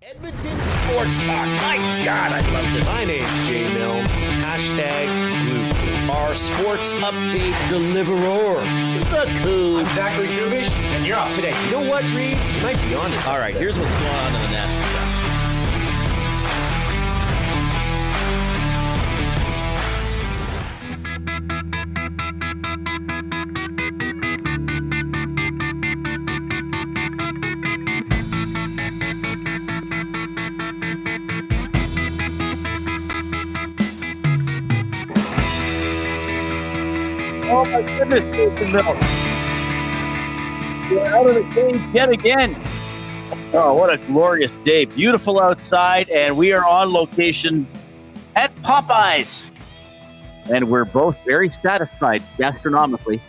Edmonton Sports Talk. My God, I love this. My name's Jay Milne. #Blue. Our sports update deliverer. The Coon. I'm Zachary Kubish, and you're up today. You know what, Reid? You might be honest. All right, here's what's going on in the Nasty Cup. Oh my goodness, Jason Milne. We're out of the cage yet again. Oh, what a glorious day. Beautiful outside, and we are on location at Popeyes. And we're both very satisfied gastronomically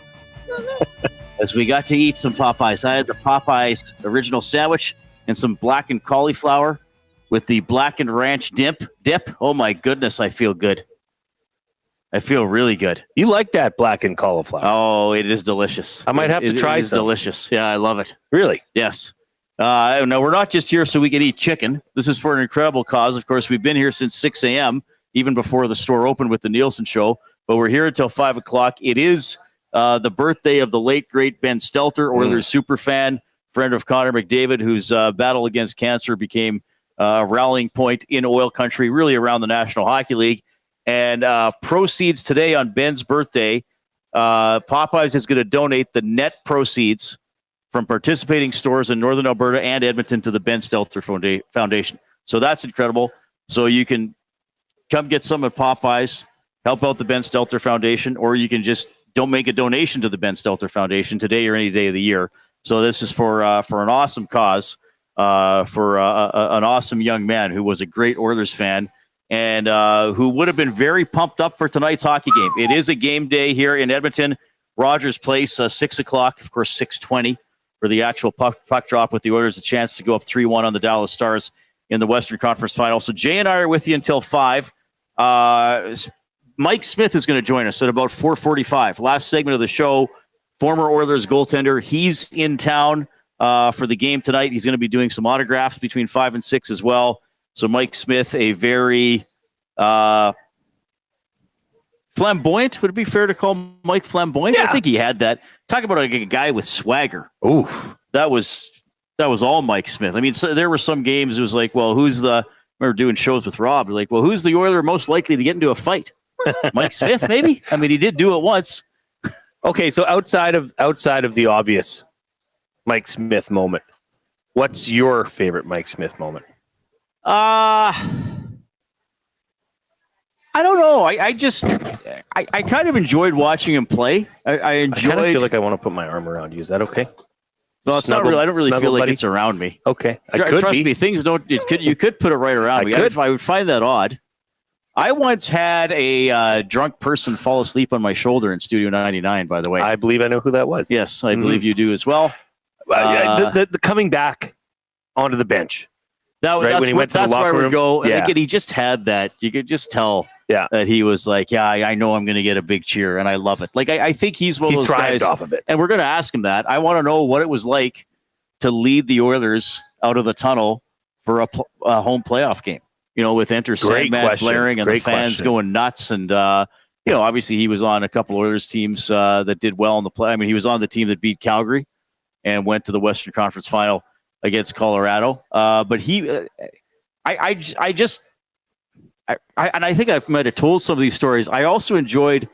as we got to eat some Popeyes. I had the Popeyes original sandwich and some blackened cauliflower with the blackened ranch dip. Oh my goodness, I feel good. I feel really good. You like that blackened cauliflower? Oh, it is delicious. I might have to try it is some. delicious. Yeah, I love it. Really? Yes. No, we're not just here so we can eat chicken. This is for an incredible cause. Of course, we've been here since 6 a.m., even before the store opened with the Nielsen Show. But we're here until 5 o'clock. It is the birthday of the late, great Ben Stelter, Oilers superfan, friend of Connor McDavid, whose battle against cancer became a rallying point in oil country, really around the National Hockey League. And proceeds today on Ben's birthday, Popeyes is going to donate the net proceeds from participating stores in Northern Alberta and Edmonton to the Ben Stelter Foundation. So that's incredible. So you can come get some at Popeyes, help out the Ben Stelter Foundation, or you can just don't make a donation to the Ben Stelter Foundation today or any day of the year. So this is for an awesome cause, for an awesome young man who was a great Oilers fan, and who would have been very pumped up for tonight's hockey game. It is a game day here in Edmonton. Rogers Place, 6 o'clock, of course, 6:20 for the actual puck drop with the Oilers, a chance to go up 3-1 on the Dallas Stars in the Western Conference Final. So Jay and I are with you until 5. Mike Smith is going to join us at about 4:45. Last segment of the show, former Oilers goaltender. He's in town for the game tonight. He's going to be doing some autographs between 5 and 6 as well. So Mike Smith, a very flamboyant. Would it be fair to call Mike flamboyant? Yeah. I think he had that. Talk about like a guy with swagger. Ooh, That was all Mike Smith. I mean, so there were some games. It was like, well, I remember doing shows with Rob. Like, well, who's the Oiler most likely to get into a fight? Mike Smith, maybe. I mean, he did do it once. okay. So outside of the obvious Mike Smith moment, what's your favorite Mike Smith moment? I don't know. I kind of enjoyed watching him play. I kind of feel like I want to put my arm around you. Is that okay? Well, it's not really. I don't really feel like it's around me. Okay, Trust me, things don't. You could put it right around me. I would find that odd. I once had a drunk person fall asleep on my shoulder in Studio 99. By the way, I believe I know who that was. Yes, I believe you do as well. The coming back onto the bench. That's where we go. Yeah. And he just had that. You could just tell that he was like, yeah, I know I'm going to get a big cheer, and I love it. Like, I think he's one of those guys. Off of it. And we're going to ask him that. I want to know what it was like to lead the Oilers out of the tunnel for a home playoff game, with Enter Sandman blaring and the fans going nuts. And, obviously he was on a couple Oilers teams that did well in the play. I mean, he was on the team that beat Calgary and went to the Western Conference Final against Colorado. But I think I might have told some of these stories. I also enjoyed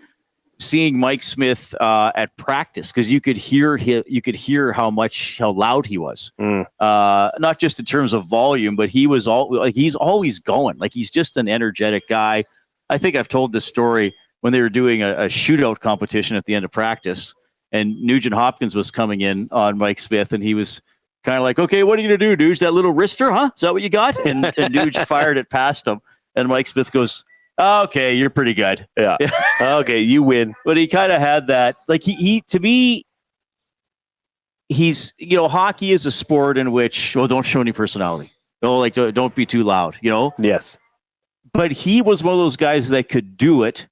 seeing Mike Smith at practice because you could hear how loud he was. Not just in terms of volume, but he's always going. Like, he's just an energetic guy. I think I've told this story when they were doing a shootout competition at the end of practice, and Nugent Hopkins was coming in on Mike Smith, and he was kind of like, okay, what are you going to do, Nuge? That little wrister, huh? Is that what you got? And Nuge fired it past him. And Mike Smith goes, okay, you're pretty good. Yeah. Okay, you win. But he kind of had that. Like, he to me, he's, hockey is a sport in which, don't show any personality. Don't be too loud, Yes. But he was one of those guys that could do it.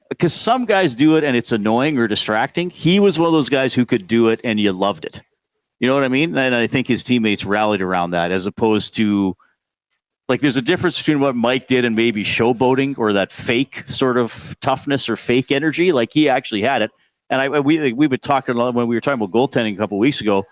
Because some guys do it and it's annoying or distracting. He was one of those guys who could do it and you loved it. You know what I mean? And I think his teammates rallied around that, as opposed to, like, there's a difference between what Mike did and maybe showboating or that fake sort of toughness or fake energy. Like, he actually had it. And we've been talking a lot when we were talking about goaltending a couple of weeks ago.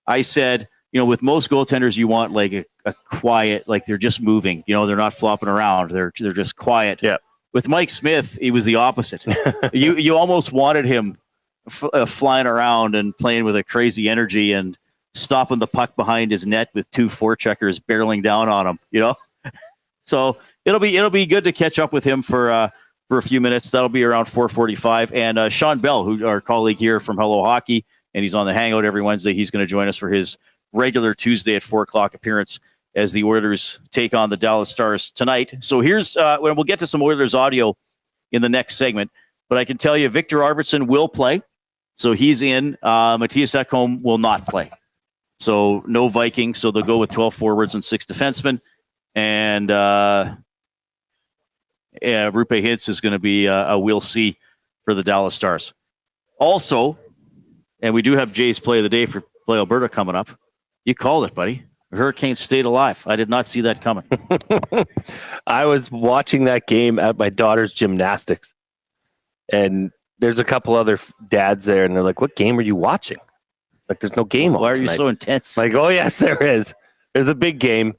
I said, with most goaltenders, you want like a quiet, like they're just moving. They're not flopping around. They're just quiet. Yeah. With Mike Smith, he was the opposite. You almost wanted him flying around and playing with a crazy energy and stopping the puck behind his net with 2 forecheckers barreling down on him. So it'll be good to catch up with him for a few minutes. That'll be around 4:45. And Shawn Belle, who's our colleague here from Hello Hockey, and he's on the Hangout every Wednesday. He's going to join us for his regular Tuesday at 4:00 appearance as the Oilers take on the Dallas Stars tonight. So here's when we'll get to some Oilers audio in the next segment. But I can tell you, Viktor Arvidsson will play, so he's in. Mattias Ekholm will not play, so no Vikings. So they'll go with 12 forwards and 6 defensemen, and Rupe Hintz is going to be a we'll see for the Dallas Stars. Also, and we do have Jay's play of the day for Play Alberta coming up. You called it, buddy. The Hurricanes stayed alive. I did not see that coming. I was watching that game at my daughter's gymnastics, and there's a couple other dads there, and they're like, "What game are you watching?" Like, there's no game on. Why are you tonight. so intense? Like, oh yes, there is. There's a big game,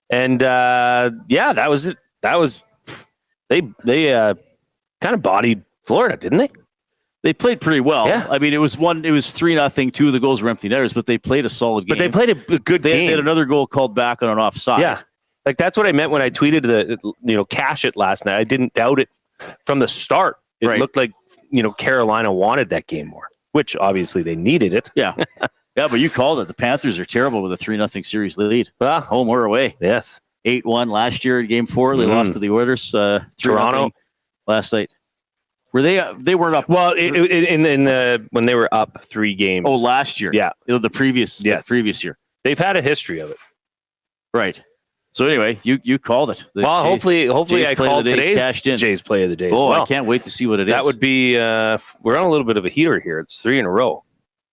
and that was it. That was they kind of bodied Florida, didn't they? They played pretty well. Yeah. I mean, it was 3-0. 2 of the goals were empty netters, but they played a solid game. But they played a good game. They had another goal called back on an offside. Yeah, like that's what I meant when I tweeted cash it last night. I didn't doubt it from the start. It looked like Carolina wanted that game more, which obviously they needed it. Yeah, yeah. But you called it. The Panthers are terrible with a 3-0 series lead. Well, home or away. Yes, 8-1 last year in Game 4. They lost to the Oilers. Toronto last night. Were they? They weren't up. Well, when they were up 3 games. Oh, last year. Yeah, the previous year. They've had a history of it. Right. So anyway, you called it. Hopefully Jay's I called today's Jay's play of the day. Oh, I can't wait to see what it is. That would be. We're on a little bit of a heater here. It's 3 in a row.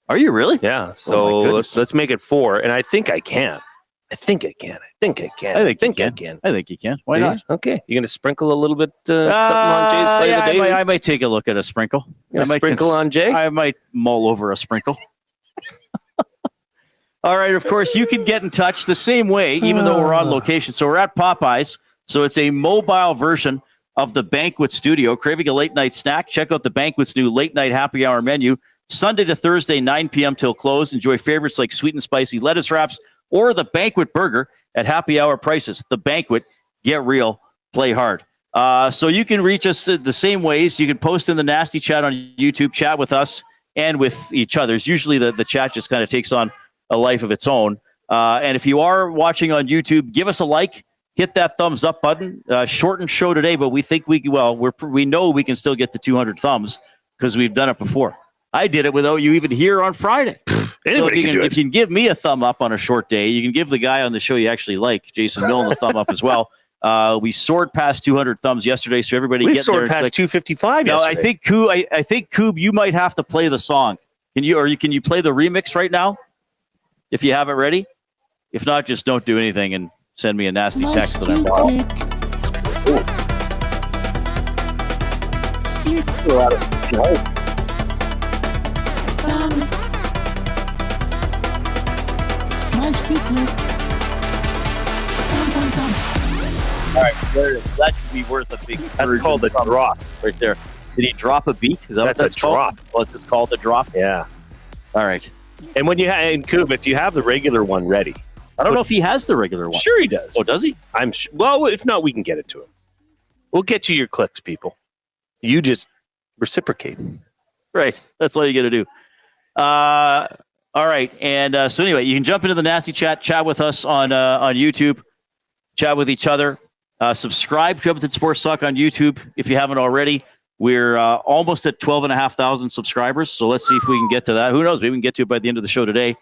Are you really? Yeah. So let's make it 4, and I think I can. I think I can. I think you can. Why not? Okay. You're going to sprinkle a little bit something on Jay's play of the day? I might take a look at a sprinkle. Sprinkle on Jay? I might mull over a sprinkle. All right. Of course, you can get in touch the same way, even though we're on location. So we're at Popeyes. So it's a mobile version of the Banquet Studio. Craving a late night snack? Check out the Banquet's new late night happy hour menu. Sunday to Thursday, 9 p.m. till close. Enjoy favorites like sweet and spicy lettuce wraps or the Banquet Burger at happy hour prices. The Banquet, get real, play hard. So you can reach us the same ways. You can post in the nasty chat on YouTube, chat with us and with each other. Usually the chat just kind of takes on a life of its own. And if you are watching on YouTube, give us a like, hit that thumbs up button. Shortened show today, but we think we know we can still get to 200 thumbs because we've done it before. I did it without you even here on Friday. So if you can give me a thumb up on a short day, you can give the guy on the show you actually like, Jason Milne, a thumb up as well. We soared past 200 thumbs yesterday, so everybody we get soared there. past 255 yesterday. I think Coob, you might have to play the song. Can you play the remix right now? If you have it ready. If not, just don't do anything and send me a nasty text that I'm All right, that should be worth a big. That's called a drop right there. Did he drop a beat? Is that what that's drop? Well, it's just called a drop. Yeah. All right. And when Coob, if you have the regular one ready, I don't know if he has the regular one. Sure, he does. Oh, does he? I'm sure. Well, if not, we can get it to him. We'll get you your clicks, people. You just reciprocate. Right. That's all you got to do. All right. And so anyway, you can jump into the nasty chat with us on YouTube, chat with each other. Subscribe to Edmonton Sports Talk on YouTube if you haven't already. We're almost at 12,500 subscribers, so let's see if we can get to that. Who knows? Maybe we can get to it by the end of the show today.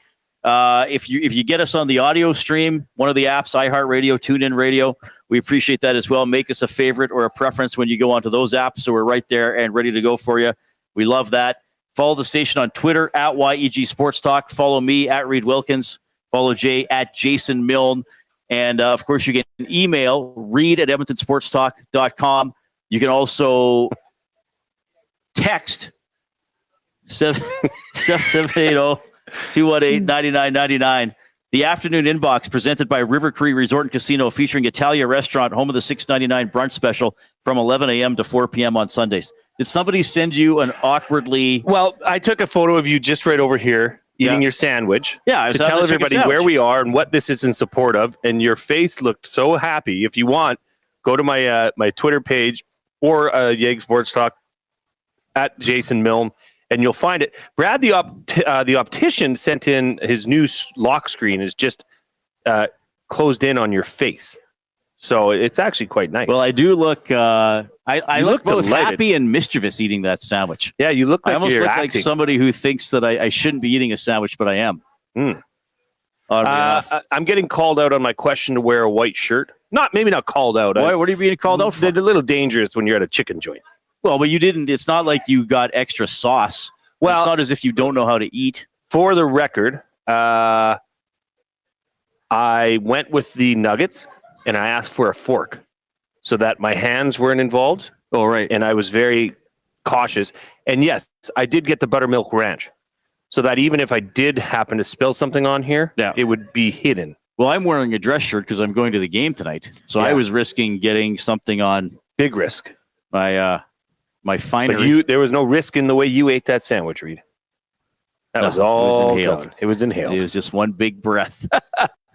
If you get us on the audio stream, one of the apps, iHeartRadio, TuneIn Radio, we appreciate that as well. Make us a favorite or a preference when you go onto those apps, so we're right there and ready to go for you. We love that. Follow the station on Twitter at YEG Sports Talk. Follow me at Reid Wilkins. Follow Jay at Jason Milne. And, of course, you can email reid@edmontonsportstalk.com. You can also text 780-218-9999. The afternoon inbox presented by River Cree Resort and Casino featuring Italia Restaurant, home of the $6.99 brunch special from 11 a.m. to 4 p.m. on Sundays. Did somebody send you an awkwardly... Well, I took a photo of you just right over here eating your sandwich. Yeah, I was to tell everybody where we are and what this is in support of. And your face looked so happy. If you want, go to my my Twitter page or YEG Sports Talk at Jason Milne, and you'll find it. Brad, the optician, sent in his new lock screen is just closed in on your face. So it's actually quite nice. Well, I do look... I look both delighted. Happy and mischievous eating that sandwich. Yeah, you look like I almost you're look acting. like somebody who thinks that I shouldn't be eating a sandwich, but I am. I'm getting called out on my question to wear a white shirt. Maybe not called out. What are you being called out for? It's a little dangerous when you're at a chicken joint. Well, but you didn't. It's not like you got extra sauce. Well, it's not as if you don't know how to eat. For the record, I went with the nuggets and I asked for a fork so that my hands weren't involved. Oh, right. And I was very cautious. And yes, I did get the buttermilk ranch so that even if I did happen to spill something on here, it would be hidden. Well, I'm wearing a dress shirt because I'm going to the game tonight. So I was risking getting something on. Big risk. My finery. But there was no risk in the way you ate that sandwich, Reid. That was all gone. It was inhaled. It was just one big breath,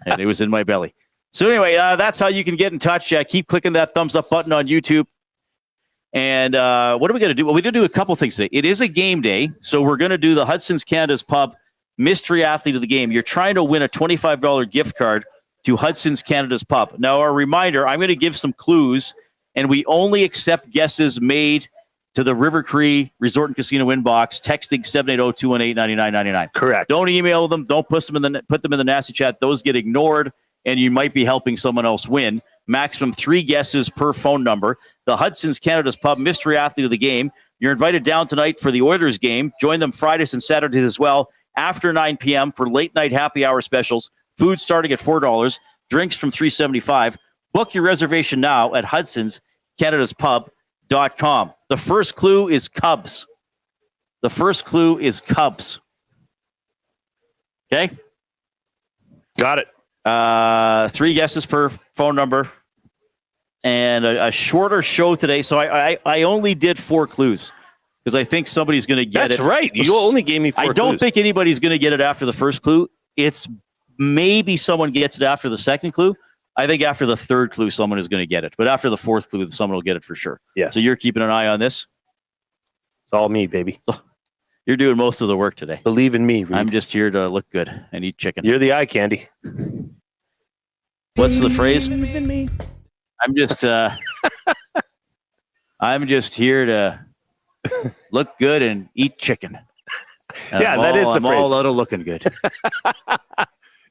and it was in my belly. So anyway, that's how you can get in touch. Keep clicking that thumbs up button on YouTube. And what are we going to do? Well, we're going to do a couple things today. It is a game day, so we're going to do the Hudson's Canada's Pub Mystery Athlete of the Game. You're trying to win a $25 gift card to Hudson's Canada's Pub. Now, a reminder, I'm going to give some clues, and we only accept guesses made to the River Cree Resort and Casino inbox, texting 780-218-9999. Correct. Don't email them. Don't put them in the nasty chat. Those get ignored, and you might be helping someone else win. Maximum 3 guesses per phone number. The Hudson's Canada's Pub Mystery Athlete of the Game. You're invited down tonight for the Oilers game. Join them Fridays and Saturdays as well after 9 p.m. for late night happy hour specials. Food starting at $4. Drinks from $3.75. Book your reservation now at hudsonscanadaspub.com. The first clue is Cubs. Okay? Got it. 3 guesses per phone number. And a shorter show today. So I only did 4 clues because I think somebody's going to get it. That's right. You only gave me 4 clues. I don't think anybody's going to get it after the first clue. It's maybe someone gets it after the second clue. I think after the third clue, someone is going to get it. But after the fourth clue, someone will get it for sure. Yes. So you're keeping an eye on this? It's all me, baby. So you're doing most of the work today. Believe in me, Reid. I'm just here to look good and eat chicken. You're the eye candy. What's the phrase? I'm just here to look good and eat chicken. And Yeah, that is the I'm phrase. all out of looking good.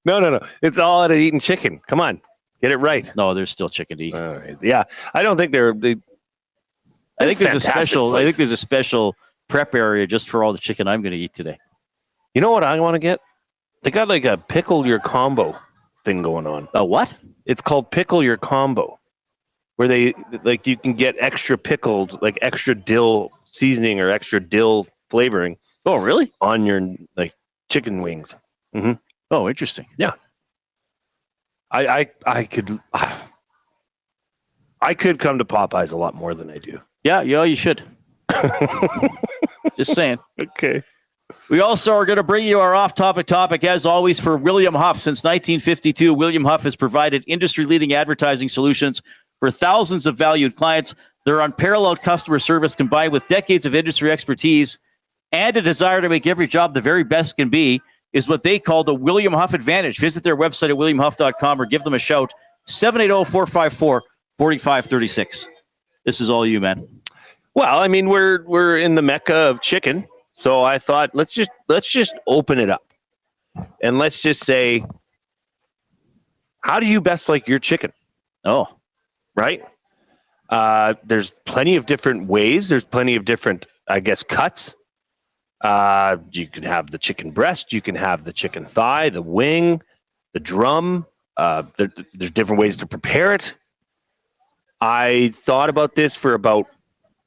No. It's all out of eating chicken. Come on. Get it right. No, there's still chicken to eat. All right. Yeah. I don't think I think there's a special prep area just for all the chicken I'm going to eat today. You know what I want to get? They got like a pickle your combo thing going on. A what? It's called Pickle Your Combo, where they like you can get extra pickled, like extra dill seasoning or extra dill flavoring. Oh, really? On your like chicken wings. Mm-hmm. Oh, interesting. Yeah. I could come to Popeyes a lot more than I do. Yeah, you should. Just saying. Okay. We also are going to bring you our off-topic topic, as always, for William Huff. Since 1952, William Huff has provided industry-leading advertising solutions for thousands of valued clients. Their unparalleled customer service, combined with decades of industry expertise and a desire to make every job the very best can be, is what they call the William Huff Advantage. Visit their website at williamhuff.com or give them a shout, 780-454-4536. This is all you, man. Well, I mean, we're in the mecca of chicken. So I thought, let's just open it up, and let's just say, how do you best like your chicken? Oh, right. There's plenty of different ways. There's plenty of different, I guess, cuts. You can have the chicken breast. You can have the chicken thigh, the wing, the drum. There's different ways to prepare it. I thought about this for about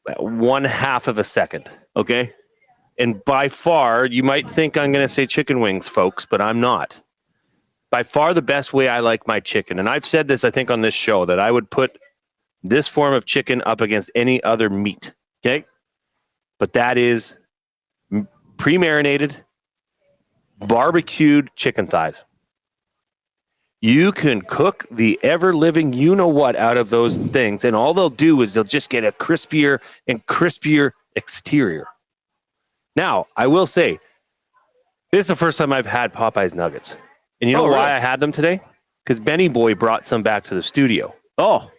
1/2 of a second. Okay. And by far, you might think I'm going to say chicken wings, folks, but I'm not. By far the best way I like my chicken, and I've said this, I think, on this show, that I would put this form of chicken up against any other meat. Okay. But that is pre-marinated, barbecued chicken thighs. You can cook the ever-living you-know-what out of those things, and all they'll do is they'll just get a crispier and crispier exterior. Now, I will say, this is the first time I've had Popeyes nuggets. And you know why really? I had them today? Because Benny Boy brought some back to the studio. Oh.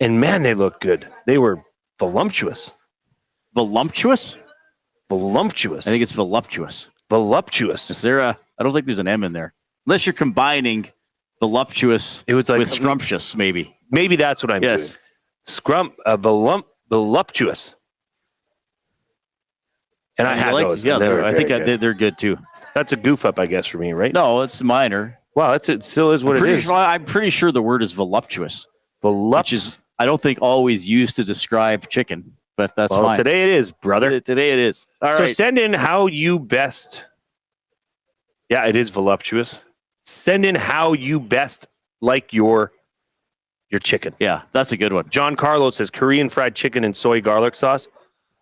And man, they look good. They were voluptuous. Voluptuous? Voluptuous. I think it's voluptuous. Voluptuous. Is there I don't think there's an M in there. Unless you're combining voluptuous with scrumptious, maybe. Maybe that's what I'm doing. Voluptuous. And I had those. Yeah, I think they're good too. That's a goof up, I guess, for me, right? No, it's minor. Well, it still is what it is. I'm pretty sure the word is voluptuous. Which is, I don't think, always used to describe chicken, but that's fine. Today it is, brother. Today it is. All right. So send in how you best. Yeah, it is voluptuous. Send in how you best like your chicken. Yeah, that's a good one. John Carlo says Korean fried chicken and soy garlic sauce.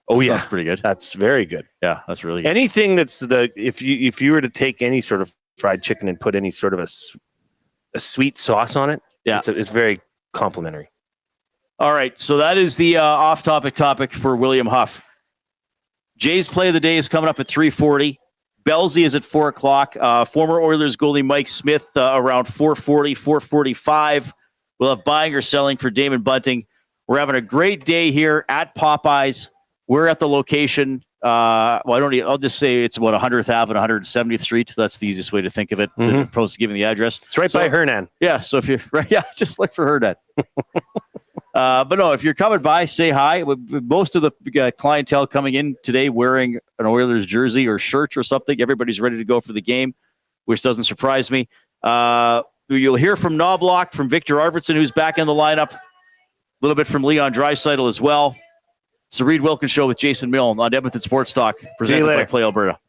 Oh, yeah, that's pretty good. That's very good. Yeah, that's really good. Anything that's if you were to take any sort of fried chicken and put any sort of a sweet sauce on it, yeah, it's very complimentary. All right, so that is the off-topic topic for William Huff. Jay's play of the day is coming up at 3:40. Belsey is at 4 o'clock. Former Oilers goalie Mike Smith around 4:40, 4:45. We'll have buying or selling for Damon Bunting. We're having a great day here at Popeyes. We're at the location. I'll just say it's about 100th Ave and 170th Street. That's the easiest way to think of it, as opposed to giving the address. It's right by Hernan. Yeah, so if you're right, yeah, just look for Hernan. But no, if you're coming by, say hi. Most of the clientele coming in today wearing an Oilers jersey or shirt or something. Everybody's ready to go for the game, which doesn't surprise me. You'll hear from Knobloch, from Viktor Arvidsson, who's back in the lineup. A little bit from Leon Draisaitl as well. It's the Reid Wilkins Show with Jason Milne on Edmonton Sports Talk, presented by Play Alberta.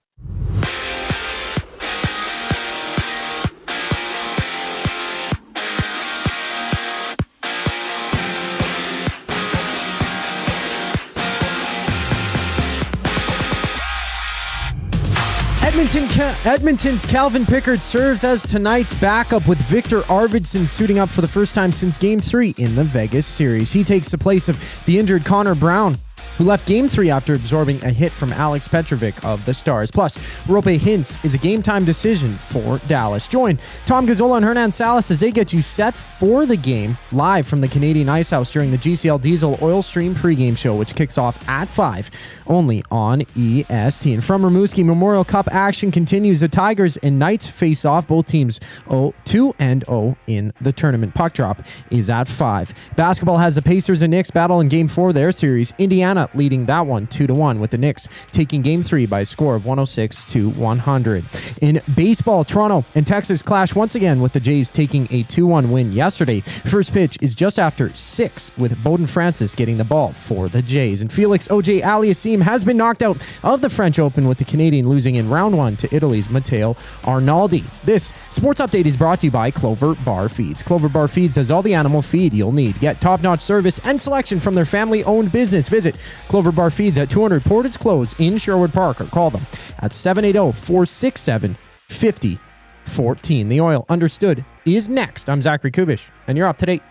Edmonton's Calvin Pickard serves as tonight's backup, with Viktor Arvidsson suiting up for the first time since Game 3 in the Vegas series. He takes the place of the injured Connor Brown, who left Game 3 after absorbing a hit from Alex Petrovic of the Stars. Plus, Rope Hintz is a game-time decision for Dallas. Join Tom Gazzola and Hernan Salas as they get you set for the game live from the Canadian Ice House during the GCL Diesel Oil Stream pregame show, which kicks off at 5, only on EST. And from Rimouski, Memorial Cup action continues. The Tigers and Knights face off. Both teams 2-0 in the tournament. Puck drop is at 5. Basketball has the Pacers and Knicks battle in Game 4 of their series. Indiana leading that one 2-1, with the Knicks taking Game 3 by a score of 106-100. In baseball, Toronto and Texas clash once again, with the Jays taking a 2-1 win yesterday. First pitch is just after 6, with Bowden Francis getting the ball for the Jays. And Felix Auger-Aliassime has been knocked out of the French Open, with the Canadian losing in round 1 to Italy's Matteo Arnaldi. This sports update is brought to you by Clover Bar Feeds. Clover Bar Feeds has all the animal feed you'll need. Get top-notch service and selection from their family-owned business. Visit Clover Bar Feeds at 200 Portage Close in Sherwood Park, or call them at 780-467-5014. The Oil Understood is next. I'm Zachary Kubish, and you're up to date.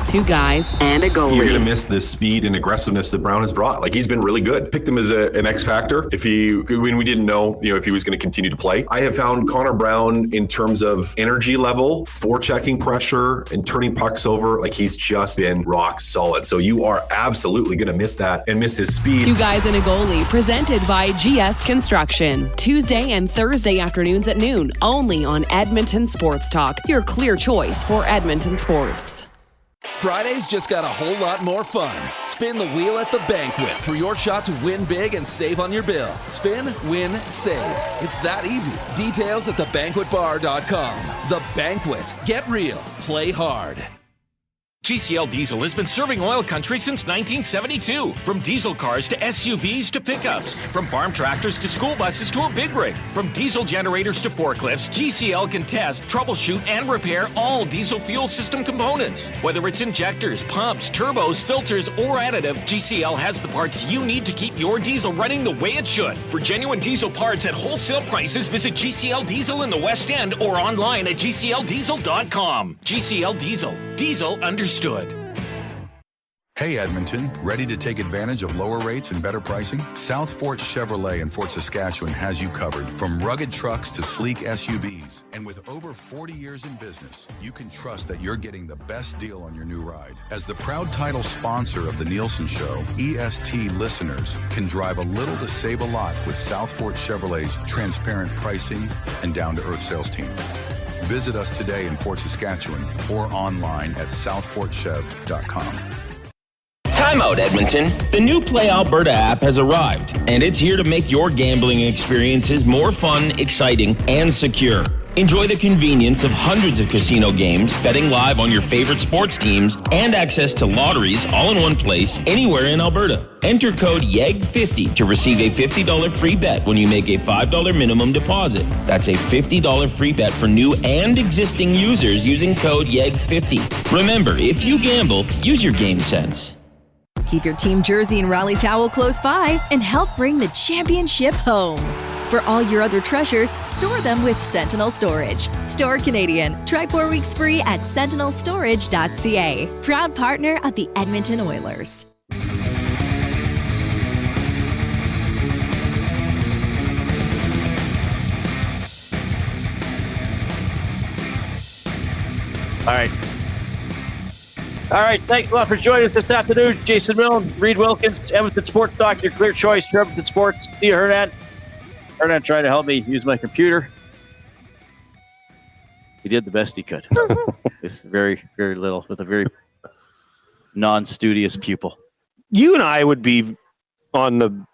Two guys and a goalie. You're going to miss the speed and aggressiveness that Brown has brought. Like, he's been really good. Picked him as an X factor when we didn't know, if he was going to continue to play. I have found Connor Brown, in terms of energy level, forechecking pressure and turning pucks over, like, he's just been rock solid. So you are absolutely going to miss that and miss his speed. Two guys and a goalie, presented by GS Construction. Tuesday and Thursday afternoons at noon, only on Edmonton Sports Talk, your clear choice for Edmonton sports. Friday's just got a whole lot more fun. Spin the wheel at the banquet for your shot to win big and save on your bill. Spin, win, save. It's that easy. Details at thebanquetbar.com. The Banquet. Get real. Play hard. GCL Diesel has been serving oil country since 1972. From diesel cars to SUVs to pickups. From farm tractors to school buses to a big rig. From diesel generators to forklifts, GCL can test, troubleshoot, and repair all diesel fuel system components. Whether it's injectors, pumps, turbos, filters, or additive, GCL has the parts you need to keep your diesel running the way it should. For genuine diesel parts at wholesale prices, visit GCL Diesel in the West End or online at gcldiesel.com. GCL Diesel. Diesel understood. Hey Edmonton, ready to take advantage of lower rates and better pricing? South Fort Chevrolet in Fort Saskatchewan has you covered. From rugged trucks to sleek SUVs. And with over 40 years in business, you can trust that you're getting the best deal on your new ride. As the proud title sponsor of The Nielsen Show, EST listeners can drive a little to save a lot with South Fort Chevrolet's transparent pricing and down-to-earth sales team. Visit us today in Fort Saskatchewan or online at southfortchev.com. Time out, Edmonton. The new Play Alberta app has arrived, and it's here to make your gambling experiences more fun, exciting, and secure. Enjoy the convenience of hundreds of casino games, betting live on your favorite sports teams, and access to lotteries all in one place, anywhere in Alberta. Enter code YEG50 to receive a $50 free bet when you make a $5 minimum deposit. That's a $50 free bet for new and existing users using code YEG50. Remember, if you gamble, use your game sense. Keep your team jersey and rally towel close by and help bring the championship home. For all your other treasures, store them with Sentinel Storage. Store Canadian. Try 4 weeks free at sentinelstorage.ca. Proud partner of the Edmonton Oilers. All right. Thanks a lot for joining us this afternoon. Jason Milne, Reid Wilkins, Edmonton Sports Talk, your clear choice for Edmonton Sports. Thea Hernan. Hernan trying to help me use my computer. He did the best he could with very, very little, with a very non-studious pupil. You and I would be on the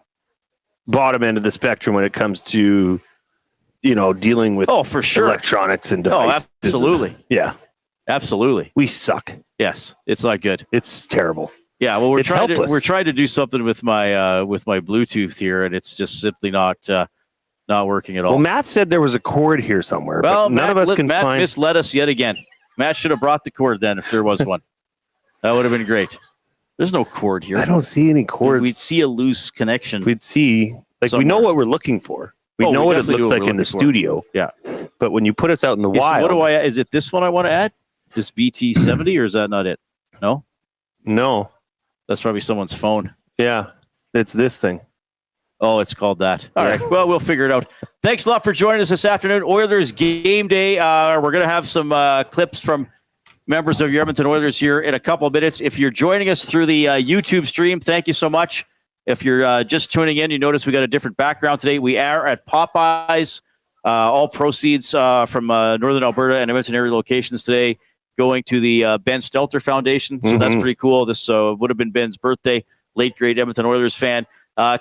bottom end of the spectrum when it comes to, dealing with for sure electronics and devices. Oh, absolutely. Yeah. Absolutely. We suck. Yes. It's not good. It's terrible. Yeah, well, we're trying helpless. to do something with my Bluetooth here, and it's just simply not working at all. Well, Matt said there was a cord here somewhere, well, but none of us can Matt find. misled us yet again. Matt should have brought the cord then if there was one. That would have been great. There's no cord here. I don't see any cords. We'd see a loose connection. We'd see, we know what we're looking for. We know what it looks like in the studio. Yeah, but when you put us out in the wild, so what do I? Is it this one I want to add? This BT70, or is that not it? No, that's probably someone's phone. Yeah, it's this thing. Oh, it's called that. All right. Well, we'll figure it out. Thanks a lot for joining us this afternoon. Oilers game day. We're going to have some clips from members of your Edmonton Oilers here in a couple of minutes. If you're joining us through the YouTube stream, thank you so much. If you're just tuning in, you notice we got a different background today. We are at Popeyes. All proceeds from Northern Alberta and Edmonton area locations today going to the Ben Stelter Foundation. So that's pretty cool. This would have been Ben's birthday. Late great Edmonton Oilers fan.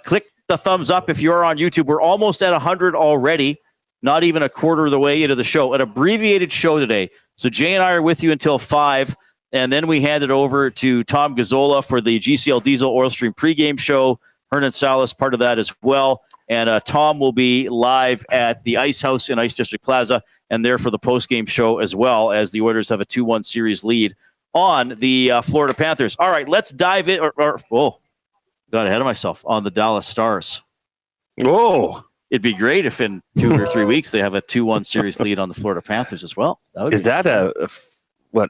Click the thumbs up if you're on YouTube. We're almost at 100 already. Not even a quarter of the way into the show. An abbreviated show today. So Jay and I are with you until 5. And then we hand it over to Tom Gazzola for the GCL Diesel Oil Stream pregame show. Hernan Salas, part of that as well. And Tom will be live at the Ice House in Ice District Plaza and there for the postgame show as well, as the Oilers have a 2-1 series lead on the Florida Panthers. All right, let's dive in. Got ahead of myself on the Dallas Stars. Oh, it'd be great if in 2 or 3 weeks they have a 2-1 series lead on the Florida Panthers as well. Is that a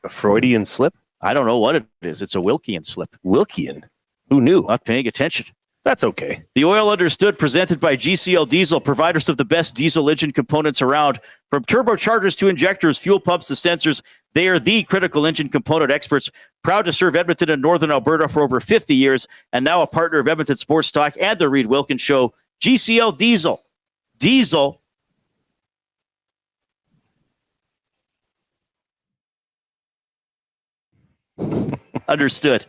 Freudian slip? I don't know what it is. It's a Wilkian slip. Wilkian? Who knew? Not paying attention. That's okay. The Oil Understood, presented by GCL Diesel, providers of the best diesel engine components around. From turbochargers to injectors, fuel pumps to sensors, they are the critical engine component experts. Proud to serve Edmonton and Northern Alberta for over 50 years, and now a partner of Edmonton Sports Talk and the Reid Wilkins Show. GCL Diesel. Diesel. Understood.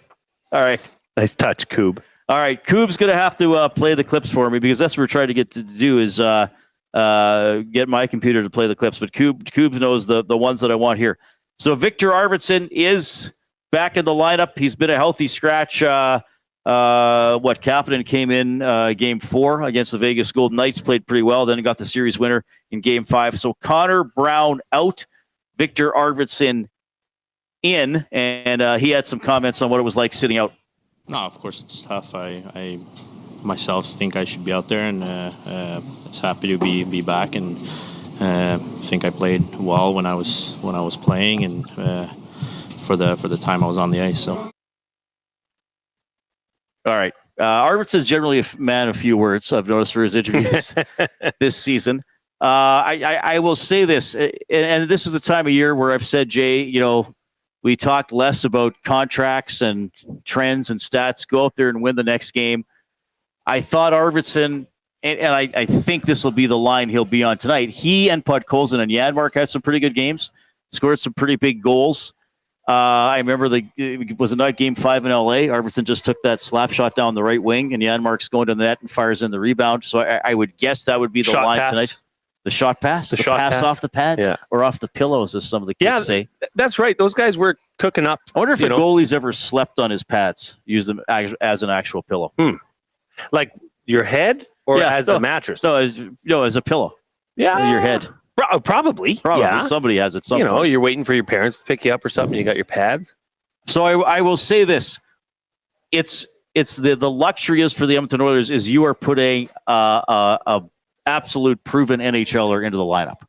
All right. Nice touch, Coob. All right. Coob's going to have to play the clips for me because that's what we're trying to get to do is get my computer to play the clips. But Coob knows the ones that I want here. So Viktor Arvidsson is back in the lineup. He's been a healthy scratch. Kapanen came in game 4 against the Vegas Golden Knights, played pretty well, then got the series winner in game 5. So Connor Brown out, Viktor Arvidsson in, and he had some comments on what it was like sitting out. No, of course it's tough. I myself think I should be out there, and it's happy to be back, and think I played well when I was playing, and for the time I was on the ice. So, all right, Arvidsson's generally a man of few words. I've noticed for his interviews this season. I will say this, and this is the time of year where I've said, Jay, we talked less about contracts and trends and stats. Go out there and win the next game. I thought Arvidsson, and I think this will be the line he'll be on tonight. He and Podkolzin and Janmark had some pretty good games, scored some pretty big goals. I remember was it not game 5 in LA? Arvidsson just took that slap shot down the right wing, and Janmark's going to the net and fires in the rebound. So I would guess that would be the Shot line pass. tonight. The shot pass? The shot pass off the pads? Yeah. Or off the pillows, as some of the kids say. That's right. Those guys were cooking up. I wonder if a goalie's ever slept on his pads, used them as an actual pillow. Like your head or as the mattress? No, as a pillow. Yeah. Your head. Probably. Yeah. Somebody has it somewhere. You're waiting for your parents to pick you up or something. You got your pads. So I will say this. It's the luxury is for the Edmonton Oilers is you are putting a absolute proven NHLer into the lineup.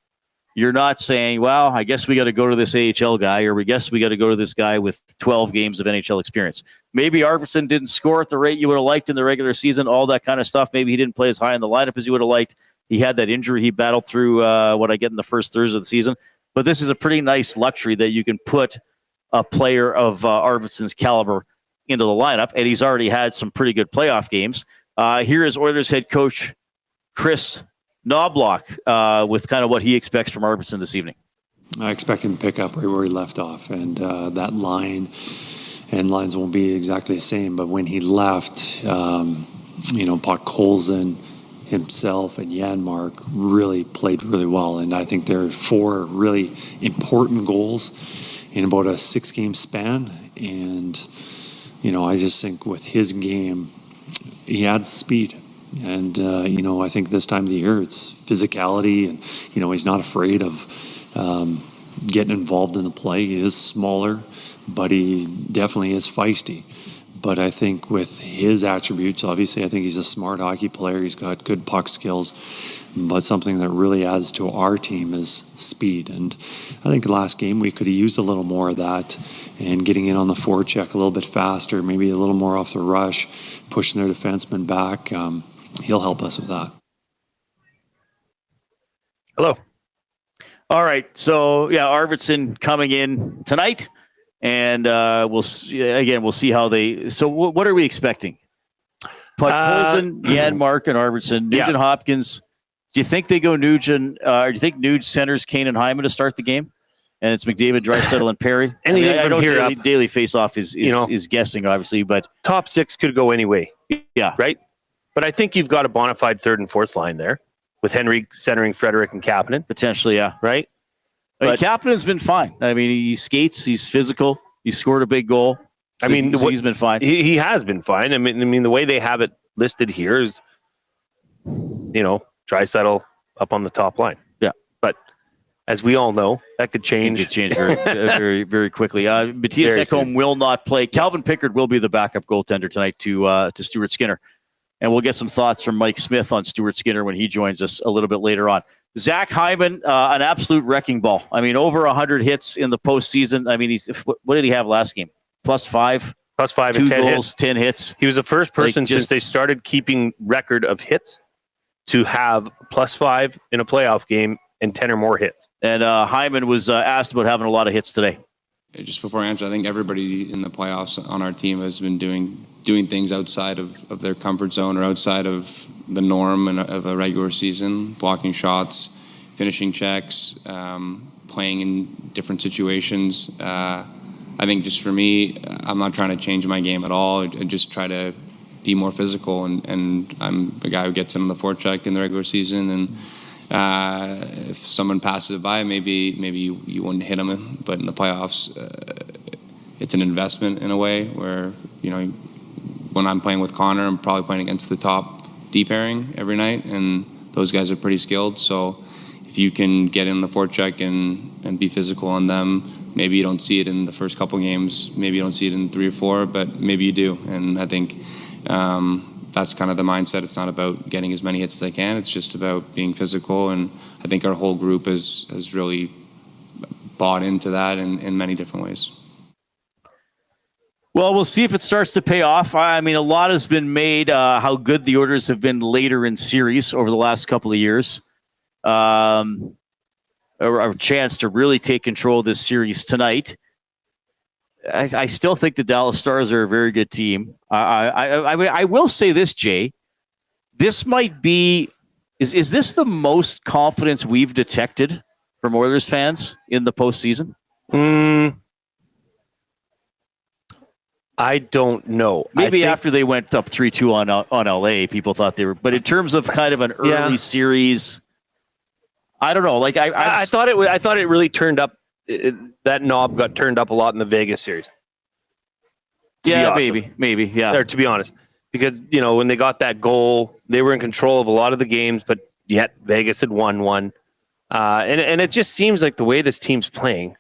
You're not saying, well, I guess we got to go to this AHL guy, or we guess we got to go to this guy with 12 games of NHL experience. Maybe Arvidsson didn't score at the rate you would have liked in the regular season, all that kind of stuff. Maybe he didn't play as high in the lineup as you would have liked. He had that injury he battled through what I get in the first thirds of the season. But this is a pretty nice luxury that you can put a player of Arvidsson's caliber into the lineup, and he's already had some pretty good playoff games. Here is Oilers head coach Chris Knobloch with kind of what he expects from Arvidsson this evening. I expect him to pick up right where he left off, and that line and lines won't be exactly the same. But when he left, Podkolzin himself and Janmark really played really well, and I think there are 4 really important goals in about a 6-game span. And I just think with his game, he adds speed. And, I think this time of the year, it's physicality, and, he's not afraid of getting involved in the play. He is smaller, but he definitely is feisty. But I think with his attributes, obviously, I think he's a smart hockey player. He's got good puck skills. But something that really adds to our team is speed. And I think last game we could have used a little more of that and getting in on the forecheck a little bit faster, maybe a little more off the rush, pushing their defenseman back. He'll help us with that. Hello. All right. So, Arvidsson coming in tonight. And we'll see how they. So, what are we expecting? Podkolzin, Janmark, and Arvidsson, Nugent Hopkins. Do you think they go Nugent? Or do you think Nuge centers Kane and Hyman to start the game? And it's McDavid, Draisaitl, and Perry. Anything from here up. Daily face-off is guessing, obviously, but top 6 could go any way. Yeah, right. But I think you've got a bona fide 3rd and 4th line there with Henry centering Frederick and Kapanen. Potentially, yeah. Right? But Kapanen's been fine. I mean, he skates. He's physical. He scored a big goal. So he's been fine. He has been fine. I mean, the way they have it listed here is, Draisaitl up on the top line. Yeah. But as we all know, that could change. It could change very, very, very quickly. Mattias Ekholm will not play. Calvin Pickard will be the backup goaltender tonight to Stuart Skinner. And we'll get some thoughts from Mike Smith on Stuart Skinner when he joins us a little bit later on. Zach Hyman, an absolute wrecking ball. I mean, over 100 hits in the postseason. I mean, what did he have last game? +5? +5 2 and 10 goals, hits. 10 hits. He was the first person since they started keeping record of hits to have +5 in a playoff game and 10 or more hits. And Hyman was asked about having a lot of hits today. Just before I answer, I think everybody in the playoffs on our team has been doing things outside of their comfort zone or outside of the norm of a regular season, blocking shots, finishing checks, playing in different situations. I think just for me, I'm not trying to change my game at all. I just try to be more physical, and I'm the guy who gets in the forecheck in the regular season, and if someone passes it by, maybe you wouldn't hit them, but in the playoffs, it's an investment in a way where, you know, when I'm playing with Connor, I'm probably playing against the top D pairing every night, and those guys are pretty skilled. So if you can get in the forecheck and be physical on them, maybe you don't see it in the first couple games, maybe you don't see it in 3 or 4, but maybe you do. And I think that's kind of the mindset. It's not about getting as many hits as I can. It's just about being physical. And I think our whole group has really bought into that in many different ways. Well, we'll see if it starts to pay off. I mean, a lot has been made how good the Oilers have been later in series over the last couple of years. A chance to really take control of this series tonight. I still think the Dallas Stars are a very good team. I will say this, Jay. This might be... Is this the most confidence we've detected from Oilers fans in the postseason? I don't know. Maybe after they went up 3-2 on LA, people thought they were. But in terms of kind of an early series, I don't know. Like I thought it really turned up. That knob got turned up a lot in the Vegas series. Yeah, maybe. Yeah. Or to be honest, because you know when they got that goal, they were in control of a lot of the games, but yet Vegas had won one. And it just seems like the way this team's playing,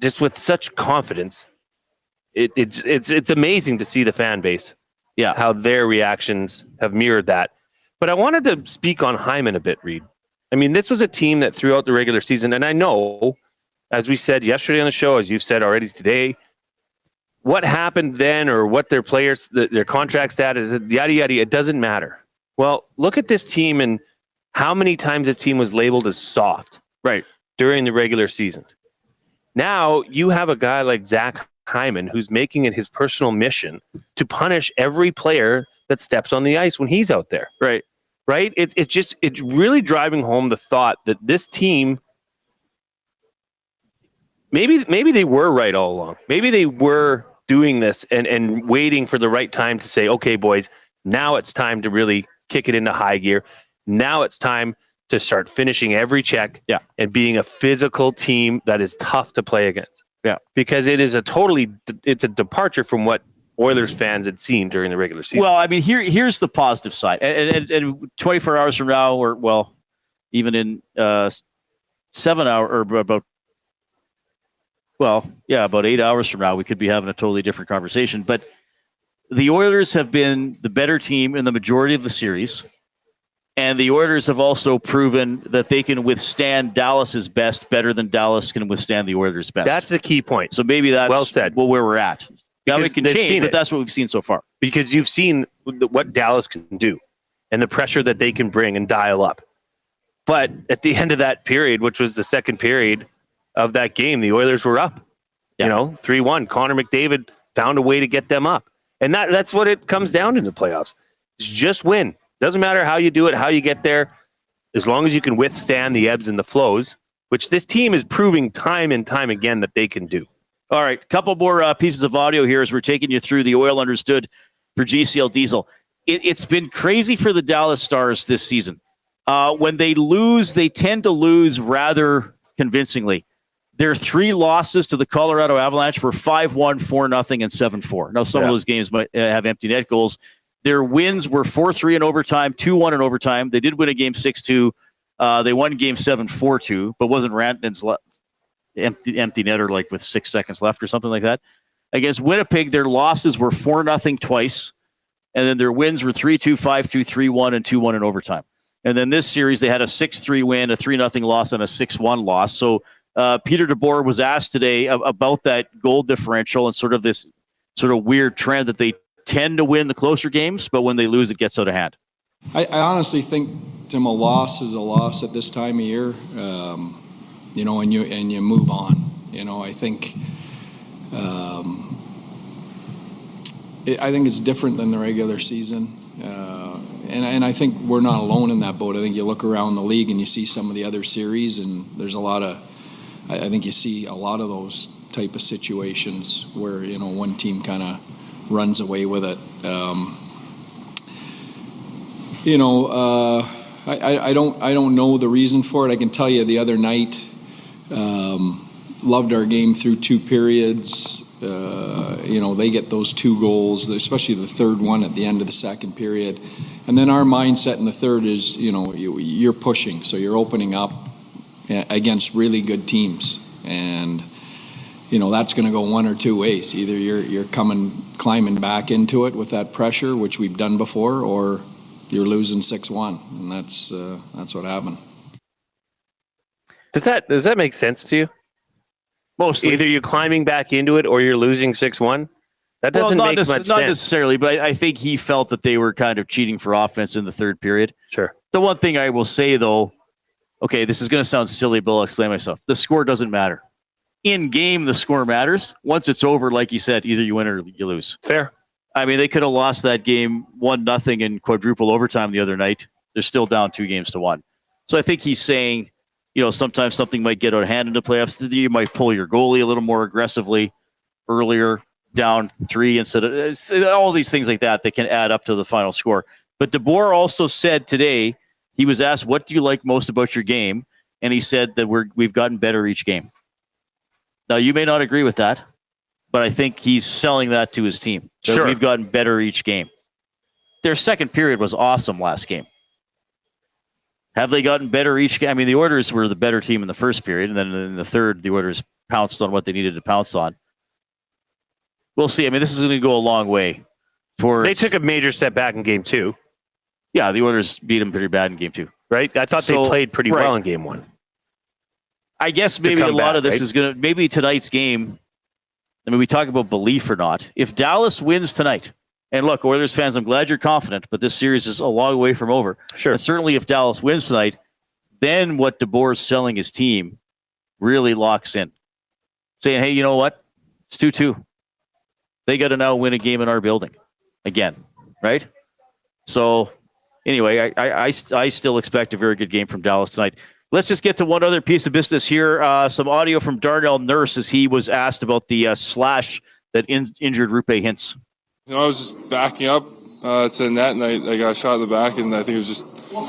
just with such confidence. It's amazing to see the fan base, how their reactions have mirrored that. But I wanted to speak on Hyman a bit, Reid. I mean, this was a team that throughout the regular season, and I know, as we said yesterday on the show, as you've said already today, what happened then or what their players, their contract status, yada, yada, it doesn't matter. Well, look at this team and how many times this team was labeled as soft during the regular season. Now you have a guy like Zach Hyman, who's making it his personal mission to punish every player that steps on the ice when he's out there. Right. It's really driving home the thought that this team, maybe they were right all along. Maybe they were doing this and waiting for the right time to say, okay, boys, now it's time to really kick it into high gear. Now it's time to start finishing every check and being a physical team that is tough to play against. Yeah, because it's a departure from what Oilers fans had seen during the regular season. Well, I mean, here's the positive side. And 24 hours from now, or well, even in 7 hours or about 8 hours from now, we could be having a totally different conversation. But the Oilers have been the better team in the majority of the series. And the Oilers have also proven that they can withstand Dallas's best better than Dallas can withstand the Oilers' best. That's a key point. So maybe that's well said. Where we're at. Now it can change, but that's what we've seen so far. Because you've seen what Dallas can do and the pressure that they can bring and dial up. But at the end of that period, which was the second period of that game, the Oilers were up. You know, 3-1. Connor McDavid found a way to get them up. And that's what it comes down in the playoffs. It's just win. Doesn't matter how you do it, how you get there, as long as you can withstand the ebbs and the flows, which this team is proving time and time again that they can do. All right, a couple more pieces of audio here as we're taking you through the Oil Understood for GCL Diesel. It's been crazy for the Dallas Stars this season. When they lose, they tend to lose rather convincingly. Their 3 losses to the Colorado Avalanche were 5-1, 4-0, and 7-4. Now, some of those games might have empty net goals. Their wins were 4-3 in overtime, 2-1 in overtime. They did win a game 6-2. They won game 7 4-2, but wasn't Rantanen's empty netter like with 6 seconds left or something like that. Against Winnipeg, their losses were 4-0 twice, and then their wins were 3-2, 5-2, 3-1, and 2-1 in overtime. And then this series, they had a 6-3 win, a 3-0 loss, and a 6-1 loss. So Peter DeBoer was asked today about that goal differential and sort of this sort of weird trend that they tend to win the closer games, but when they lose, it gets out of hand. I honestly think, Tim, a loss is a loss at this time of year, you know, and you move on. You know, I think it's different than the regular season, and I think we're not alone in that boat. I think you look around the league and you see some of the other series, and there's a lot of, I think you see a lot of those type of situations where, one team kind of runs away with it. I don't know the reason for it. I can tell you the other night, loved our game through 2 periods. They get those 2 goals, especially the third one at the end of the second period. And then our mindset in the third is, you're pushing. So you're opening up against really good teams. And, that's going to go one or two ways. Either you're climbing back into it with that pressure, which we've done before, or you're losing 6-1. And that's what happened. Does that make sense to you? Mostly. Either you're climbing back into it or you're losing 6-1. That doesn't make much sense. Not necessarily, but I think he felt that they were kind of cheating for offense in the third period. Sure. The one thing I will say, though, okay, this is going to sound silly, but I'll explain myself. The score doesn't matter. In game, the score matters. Once it's over, like you said, either you win or you lose. Fair. I mean, they could have lost that game 1-0 in quadruple overtime the other night. They're still down 2-1. So I think he's saying, sometimes something might get out of hand in the playoffs. You might pull your goalie a little more aggressively earlier, down 3 instead of all these things like that can add up to the final score. But DeBoer also said today, he was asked, what do you like most about your game? And he said that we've gotten better each game. Now, you may not agree with that, but I think he's selling that to his team. Sure. We've gotten better each game. Their second period was awesome last game. Have they gotten better each game? I mean, the Oilers were the better team in the first period, and then in the third, the Oilers pounced on what they needed to pounce on. We'll see. I mean, this is going to go a long way. They took a major step back in game 2. Yeah, the Oilers beat them pretty bad in game 2. Right? I thought they played pretty well in game 1. I guess maybe a lot of this is going to, maybe tonight's game, I mean, we talk about belief or not. If Dallas wins tonight, and look, Oilers fans, I'm glad you're confident, but this series is a long way from over. Sure. And certainly if Dallas wins tonight, then what DeBoer is selling his team really locks in. Saying, hey, you know what? It's 2-2. They got to now win a game in our building again, right? So anyway, I still expect a very good game from Dallas tonight. Let's just get to one other piece of business here. Some audio from Darnell Nurse as he was asked about the slash that injured Rupe Hintz. I was just backing up to the net, and I got shot in the back, and I think it was just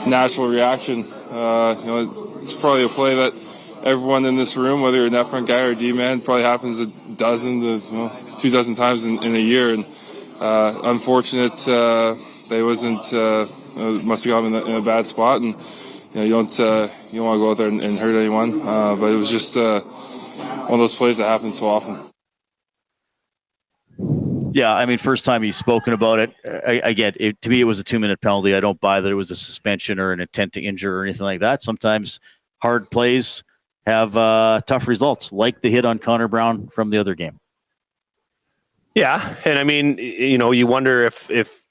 natural reaction. It's probably a play that everyone in this room, whether you're a net front guy or a D-man, probably happens 12 to 2 dozen times in a year. And unfortunate, they wasn't must have got him in a bad spot, and you don't want to go out there and hurt anyone. But it was just one of those plays that happens so often. Yeah, I mean, first time he's spoken about it. I get it. To me, it was a 2-minute penalty. I don't buy that it was a suspension or an intent to injure or anything like that. Sometimes hard plays have tough results, like the hit on Connor Brown from the other game. Yeah, and I mean, you wonder if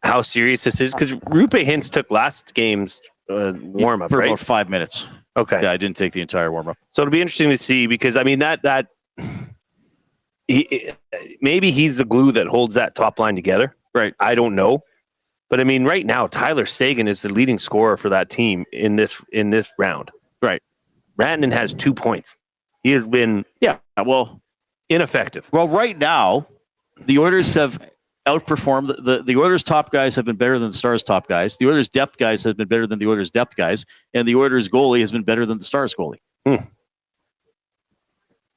how serious this is, because Rupe Hintz took last game's warm-up, for right? about 5 minutes. Okay. Yeah, I didn't take the entire warm-up. So it'll be interesting to see, because I mean that maybe he's the glue that holds that top line together. Right. I don't know. But I mean, right now, Tyler Seguin is the leading scorer for that team in this round. Right. Rantanen has 2 points. He has been ineffective. Well, right now, the Oilers have outperformed. The Oilers' top guys have been better than the Stars' top guys. The Oilers' depth guys have been better than the Oilers' depth guys. And the Oilers' goalie has been better than the Stars' goalie.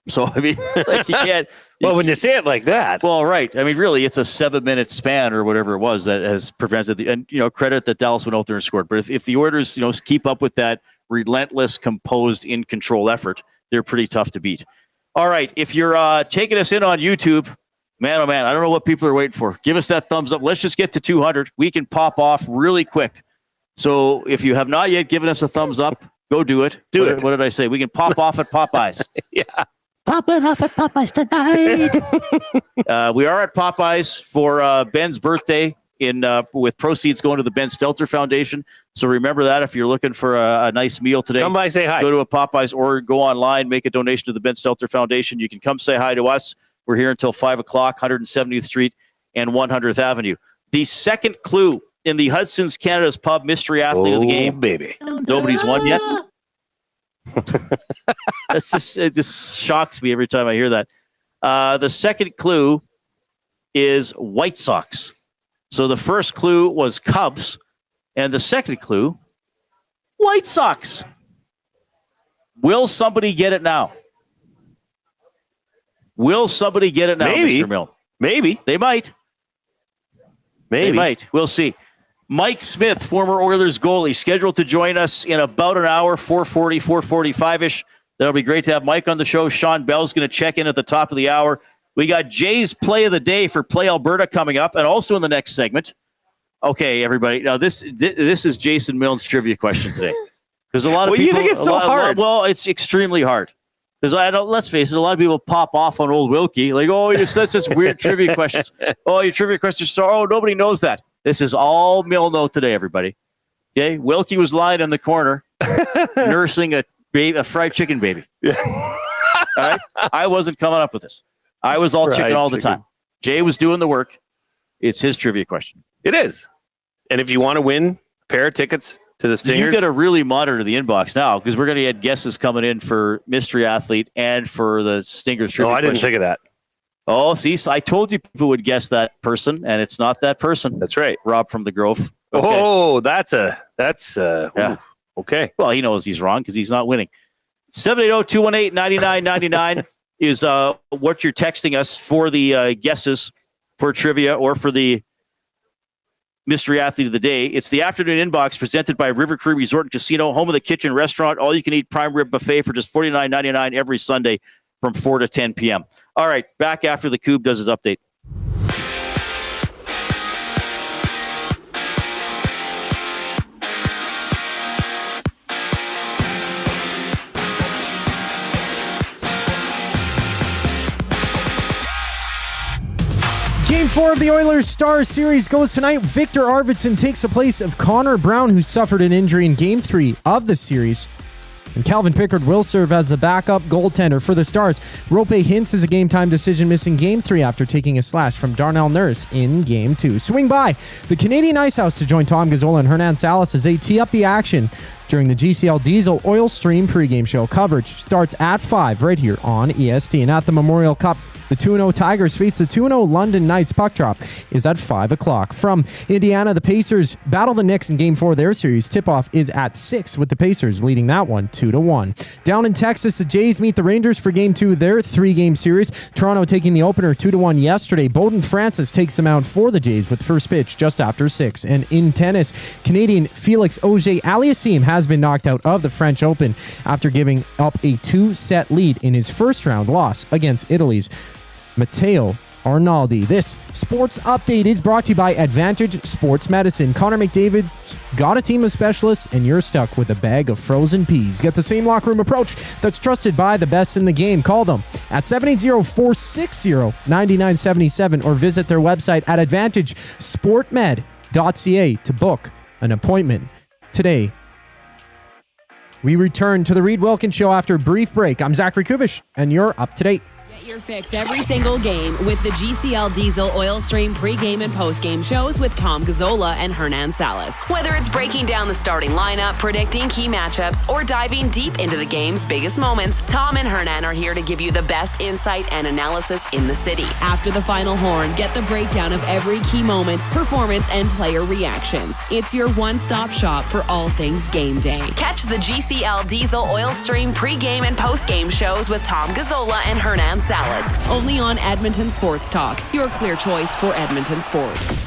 So, I mean, like you can't... Well, when you say it like that... Well, right. I mean, really, it's a 7-minute span or whatever it was that has prevented the... And, credit that Dallas went out there and scored. But if the Oilers, keep up with that relentless, composed, in-control effort, they're pretty tough to beat. All right. If you're taking us in on YouTube, man, oh, man, I don't know what people are waiting for. Give us that thumbs up. Let's just get to 200. We can pop off really quick. So if you have not yet given us a thumbs up, go do it. What did I say? We can pop off at Popeyes. Yeah. Popping off at Popeyes tonight. We are at Popeyes for Ben's birthday with proceeds going to the Ben Stelter Foundation. So remember that if you're looking for a nice meal today. Come by, say hi. Go to a Popeyes or go online, make a donation to the Ben Stelter Foundation. You can come say hi to us. We're here until 5 o'clock, 170th Street and 100th Avenue. The second clue in the Hudson's Canada's Pub Mystery Athlete of the Game. Baby. Nobody's won yet. It just shocks me every time I hear that. The second clue is White Sox. So the first clue was Cubs, and the second clue, White Sox. Will somebody get it now? Will somebody get it now, Maybe. Mr. Milne? Maybe. They might. Maybe. They might. We'll see. Mike Smith, former Oilers goalie, scheduled to join us in about an hour, 4:40, 4:45-ish. That'll be great to have Mike on the show. Shawn Bell's going to check in at the top of the hour. We got Jay's play of the day for Play Alberta coming up, and also in the next segment. Okay, everybody. Now, this is Jason Milne's trivia question today. Because a lot of people... you think it's so hard? Well, it's extremely hard. Because let's face it, a lot of people pop off on old Wilkie. Like, oh, that's just weird trivia questions. Oh, your trivia questions. Oh, nobody knows that. This is all Milne today, everybody. Okay? Wilkie was lying in the corner nursing a fried chicken baby. Yeah. All right? I wasn't coming up with this. I was all chicken all the time. Jay was doing the work. It's his trivia question. It is. And if you want to win a pair of tickets to the Stingers... You got to really monitor the inbox now, because we're going to get guesses coming in for Mystery Athlete and for the Stingers trivia I didn't question. think of that. Oh, see, so I told you people would guess that person, and it's not that person. That's right. Rob from the Grove. Okay. Oh, that's yeah. Okay. Well, he knows he's wrong because he's not winning. 780-218-9999 is what you're texting us for the guesses for trivia or for the Mystery Athlete of the Day. It's the afternoon inbox presented by River Cree Resort and Casino, home of the kitchen restaurant, all you can eat prime rib buffet for just $49.99 every Sunday from 4 to 10 p.m. All right, back after the Coob does his update. Game 4 of the Oilers Stars series goes tonight. Viktor Arvidsson takes the place of Connor Brown, who suffered an injury in Game 3 of the series. And Calvin Pickard will serve as a backup goaltender for the Stars. Rope Hintz is a game-time decision, missing Game 3 after taking a slash from Darnell Nurse in Game 2. Swing by the Canadian Ice House to join Tom Gazzola and Hernan Salas as they tee up the action during the GCL Diesel Oil Stream pregame show. Coverage starts at 5 right here on EST. And at the Memorial Cup, the 2-0 Tigers face the 2-0 London Knights. Puck drop is at 5 o'clock. From Indiana, the Pacers battle the Knicks in Game 4 of their series. Tip-off is at 6, with the Pacers leading that one 2-1. Down in Texas, the Jays meet the Rangers for Game 2 of their 3-game series. Toronto taking the opener 2-1 yesterday. Bowden Francis takes the mound for the Jays with first pitch just after 6. And in tennis, Canadian Felix Auger-Aliassime has been knocked out of the French Open after giving up a 2-set lead in his first-round loss against Italy's Matteo Arnaldi. This sports update is brought to you by Advantage Sports Medicine. Connor McDavid's got a team of specialists, and you're stuck with a bag of frozen peas. Get the same locker room approach that's trusted by the best in the game. Call them at 780-460-9977 or visit their website at AdvantageSportMed.ca to book an appointment today. We return to the Reid Wilkins Show after a brief break. I'm Zachary Kubish, and you're up to date. Get your fix every single game with the GCL Diesel Oil Stream pregame and postgame shows with Tom Gazzola and Hernan Salas. Whether it's breaking down the starting lineup, predicting key matchups, or diving deep into the game's biggest moments, Tom and Hernan are here to give you the best insight and analysis in the city. After the final horn, get the breakdown of every key moment, performance, and player reactions. It's your one-stop shop for all things game day. Catch the GCL Diesel Oil Stream pregame and postgame shows with Tom Gazzola and Hernan Salas, only on Edmonton Sports Talk, your clear choice for Edmonton sports.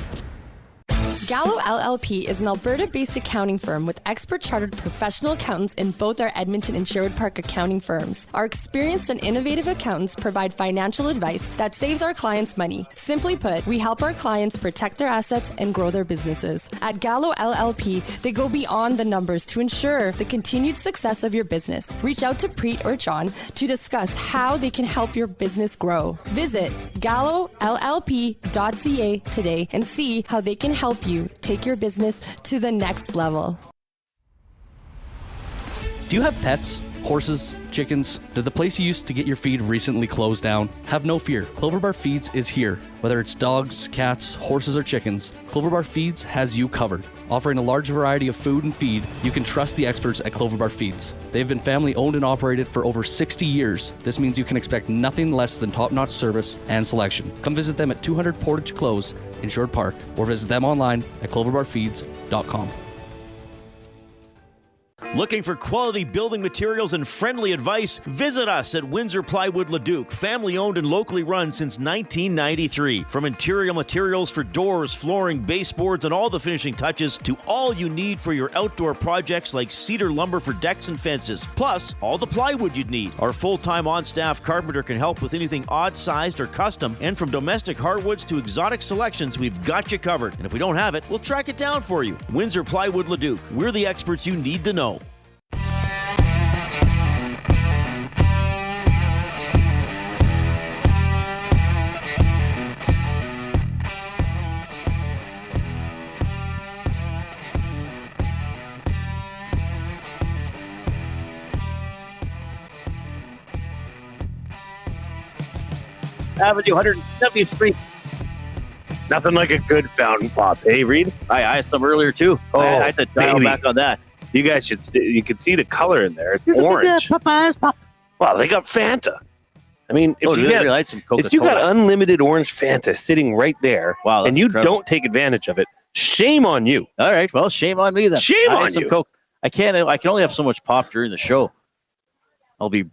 Gallo LLP is an Alberta-based accounting firm with expert chartered professional accountants in both our Edmonton and Sherwood Park accounting firms. Our experienced and innovative accountants provide financial advice that saves our clients money. Simply put, we help our clients protect their assets and grow their businesses. At Gallo LLP, they go beyond the numbers to ensure the continued success of your business. Reach out to Preet or John to discuss how they can help your business grow. Visit GalloLLP.ca today and see how they can help you take your business to the next level. Do you have pets? horses, chickens? Did the place you used to get your feed recently close down? Have no fear. Clover Bar Feeds is here. Whether it's dogs, cats, horses, or chickens, Clover Bar Feeds has you covered. Offering a large variety of food and feed, you can trust the experts at Clover Bar Feeds. They've been family owned and operated for over 60 years. This means you can expect nothing less than top-notch service and selection. Come visit them at 200 Portage Close in Sherwood Park or visit them online at cloverbarfeeds.com. Looking for quality building materials and friendly advice? Visit us at Windsor Plywood Leduc, family owned and locally run since 1993. From interior materials for doors, flooring, baseboards, and all the finishing touches to all you need for your outdoor projects like cedar lumber for decks and fences, plus all the plywood you'd need. Our full-time on-staff carpenter can help with anything odd-sized or custom, and from domestic hardwoods to exotic selections, we've got you covered. And if we don't have it, we'll track it down for you. Windsor Plywood Leduc. We're the experts you need to know. Avenue 170th Street. Nothing like a good fountain pop. Hey, Reid? I had some earlier too. I had to dial back on that. You guys should. You can see the color in there. It's orange. Popeyes pop. Wow, they got Fanta. I mean, if you got unlimited orange Fanta sitting right there, wow, and you incredible. Don't take advantage of it, shame on you. All right, well, shame on me then. Shame I on had some you. Coke. I can only have so much pop during the show. I'll be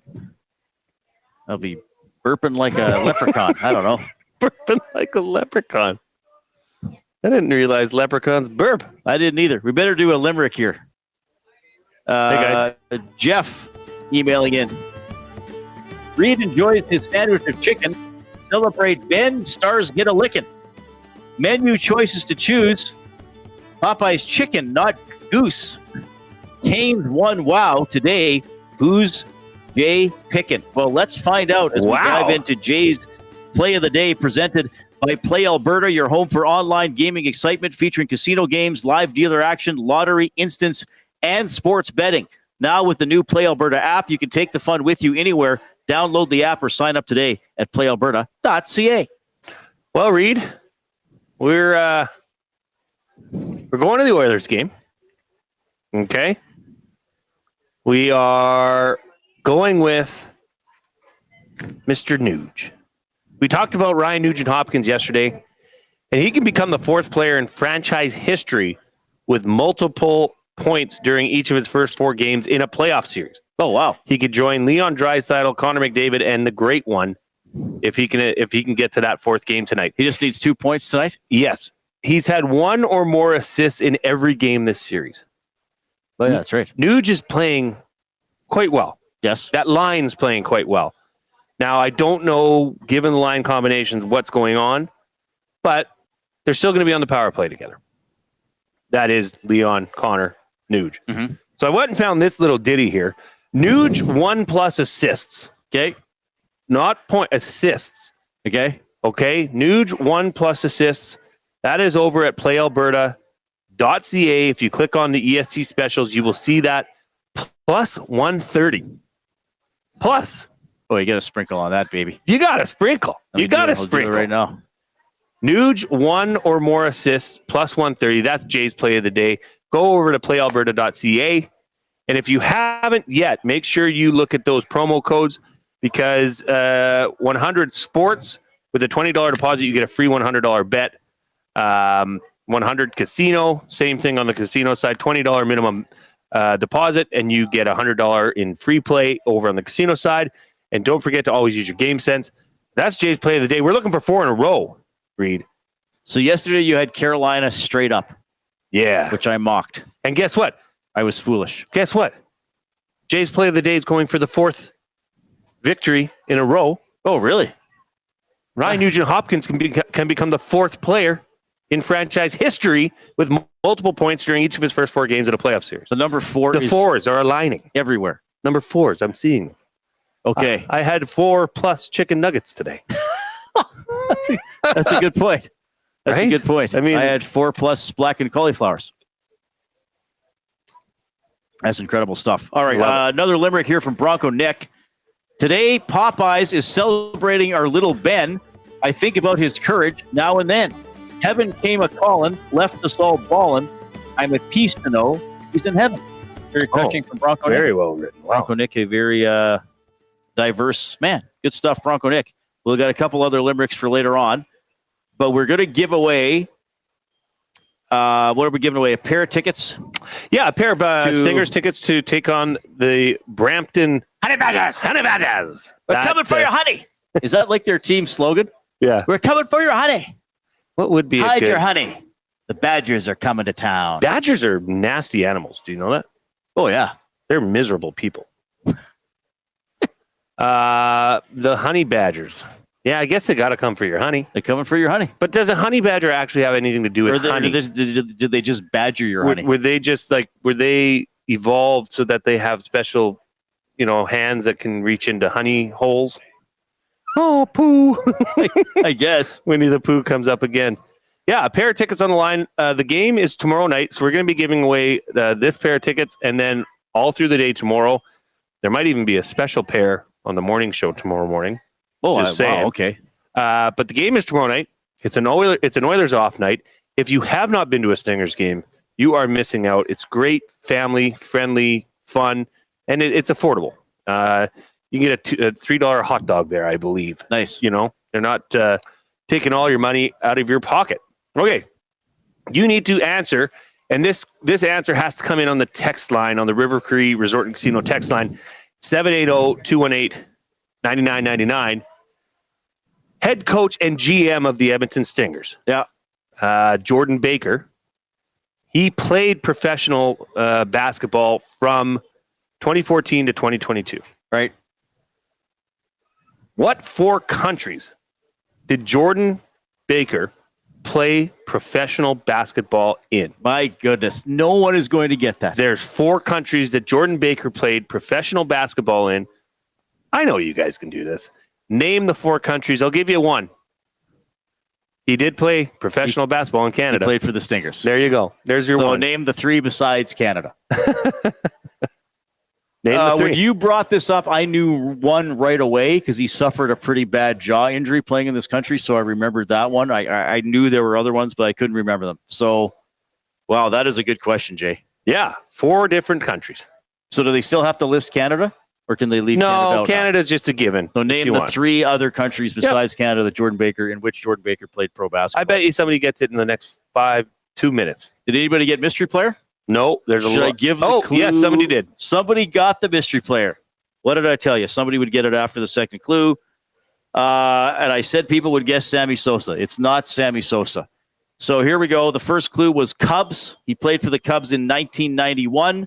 burping like a leprechaun. I don't know. Burping like a leprechaun. I didn't realize leprechauns burp. I didn't either. We better do a limerick here. Hey guys. Jeff emailing in. Reid enjoys his sandwich of chicken. Celebrate Ben. Stars get a licking. Menu choices to choose. Popeye's chicken, not goose. Canes won wow today. Who's Jay picking? Well, let's find out as we dive into Jay's Play of the Day, presented by Play Alberta, your home for online gaming excitement, featuring casino games, live dealer action, lottery, instance, and sports betting. Now with the new Play Alberta app, you can take the fun with you anywhere. Download the app or sign up today at playalberta.ca. Well, Reid, we're going to the Oilers game. Okay. We are going with Mr. Nuge. We talked about Ryan Nugent-Hopkins yesterday, and he can become the fourth player in franchise history with multiple points during each of his first 4 games in a playoff series. Oh, wow. He could join Leon Draisaitl, Connor McDavid, and the great one if he can get to that 4th game tonight. He just needs 2 points tonight? Yes. He's had 1 or more assists in every game this series. Oh, yeah, that's right. Nuge is playing quite well. Yes. That line's playing quite well. Now, I don't know, given the line combinations, what's going on, but they're still going to be on the power play together. That is Leon, Connor, Nuge. Mm-hmm. So I went and found this little ditty here. Nuge 1+ assists. Okay. Not point assists. Okay. Okay. Nuge 1+ assists. That is over at playalberta.ca. If you click on the ESC specials, you will see that plus 130. Plus. Oh, you got to sprinkle on that, baby. You got to sprinkle. You got to sprinkle. Do it right now. Nuge 1 or more assists plus 130. That's Jay's Play of the Day. Go over to playalberta.ca. And if you haven't yet, make sure you look at those promo codes, because 100 sports with a $20 deposit, you get a free $100 bet. 100 casino, same thing on the casino side, $20 minimum deposit, and you get $100 in free play over on the casino side. And don't forget to always use your game sense. That's Jay's Play of the Day. We're looking for 4 in a row, Reid. So yesterday you had Carolina straight up. Yeah. Which I mocked. And guess what? I was foolish. Guess what? Jay's Play of the Day is going for the 4th victory in a row. Oh, really? Ryan Nugent-Hopkins can become the 4th player in franchise history with multiple points during each of his first 4 games in a playoff series. The number 4 The 4s are aligning. Everywhere. Number 4s, I'm seeing them. Okay. I had 4+ chicken nuggets today. That's a good point. That's right? a good point. I mean, I had 4+ blackened cauliflowers. That's incredible stuff. All right, another limerick here from Bronco Nick. Today, Popeyes is celebrating our little Ben. I think about his courage now and then. Heaven came a-callin', left us all ballin'. I'm at peace to know he's in heaven. Very touching from Bronco Nick. Very well written. Wow. Bronco Nick, a very diverse man. Good stuff, Bronco Nick. We've got a couple other limericks for later on. But we're going to give away, what are we giving away? A pair of tickets? Yeah, a pair of Stingers tickets to take on the Brampton Honey Badgers. Honey Badgers. We're coming for your honey. Is that like their team slogan? Yeah. We're coming for your honey. What would be Hide your honey. The Badgers are coming to town. Badgers are nasty animals. Do you know that? Oh, yeah. They're miserable people. The Honey Badgers. Yeah, I guess they got to come for your honey. They're coming for your honey. But does a honey badger actually have anything to do with honey? Did they just badger your honey? Were they just were they evolved so that they have special, hands that can reach into honey holes? Oh, poo. I guess. Winnie the Pooh comes up again. Yeah, a pair of tickets on the line. The game is tomorrow night, so we're going to be giving away this pair of tickets, and then all through the day tomorrow. There might even be a special pair on the morning show tomorrow morning. Oh, wow, okay. But the game is tomorrow night. It's an Oilers off night. If you have not been to a Stingers game, you are missing out. It's great, family friendly, fun, and it's affordable. You can get a $3 hot dog there, I believe. Nice. They're not taking all your money out of your pocket. Okay, you need to answer, and this answer has to come in on the text line, on the River Cree Resort and Casino text line, 780-218-9999. Head coach and GM of the Edmonton Stingers. Yeah. Jordan Baker. He played professional basketball from 2014 to 2022. Right. What 4 countries did Jordan Baker play professional basketball in? My goodness. No one is going to get that. There's 4 countries that Jordan Baker played professional basketball in. I know you guys can do this. Name the 4 countries. I'll give you one. He did play professional basketball in Canada. He played for the Stingers. There you go. There's your one. So name the 3 besides Canada. Name the 3. When you brought this up, I knew one right away because he suffered a pretty bad jaw injury playing in this country. So I remembered that one. I knew there were other ones, but I couldn't remember them. So, wow, that is a good question, Jay. Yeah, 4 different countries. So do they still have to list Canada? Or can they leave Canada out? No, Canada's just a given. So name the 3 other countries besides Canada that Jordan Baker, in which Jordan Baker played pro basketball. I bet you somebody gets it in the next 2 minutes. Did anybody get mystery player? No, there's a Should I give the clue? Yes, somebody did. Somebody got the mystery player. What did I tell you? Somebody would get it after the second clue. And I said people would guess Sammy Sosa. It's not Sammy Sosa. So here we go. The first clue was Cubs. He played for the Cubs in 1991.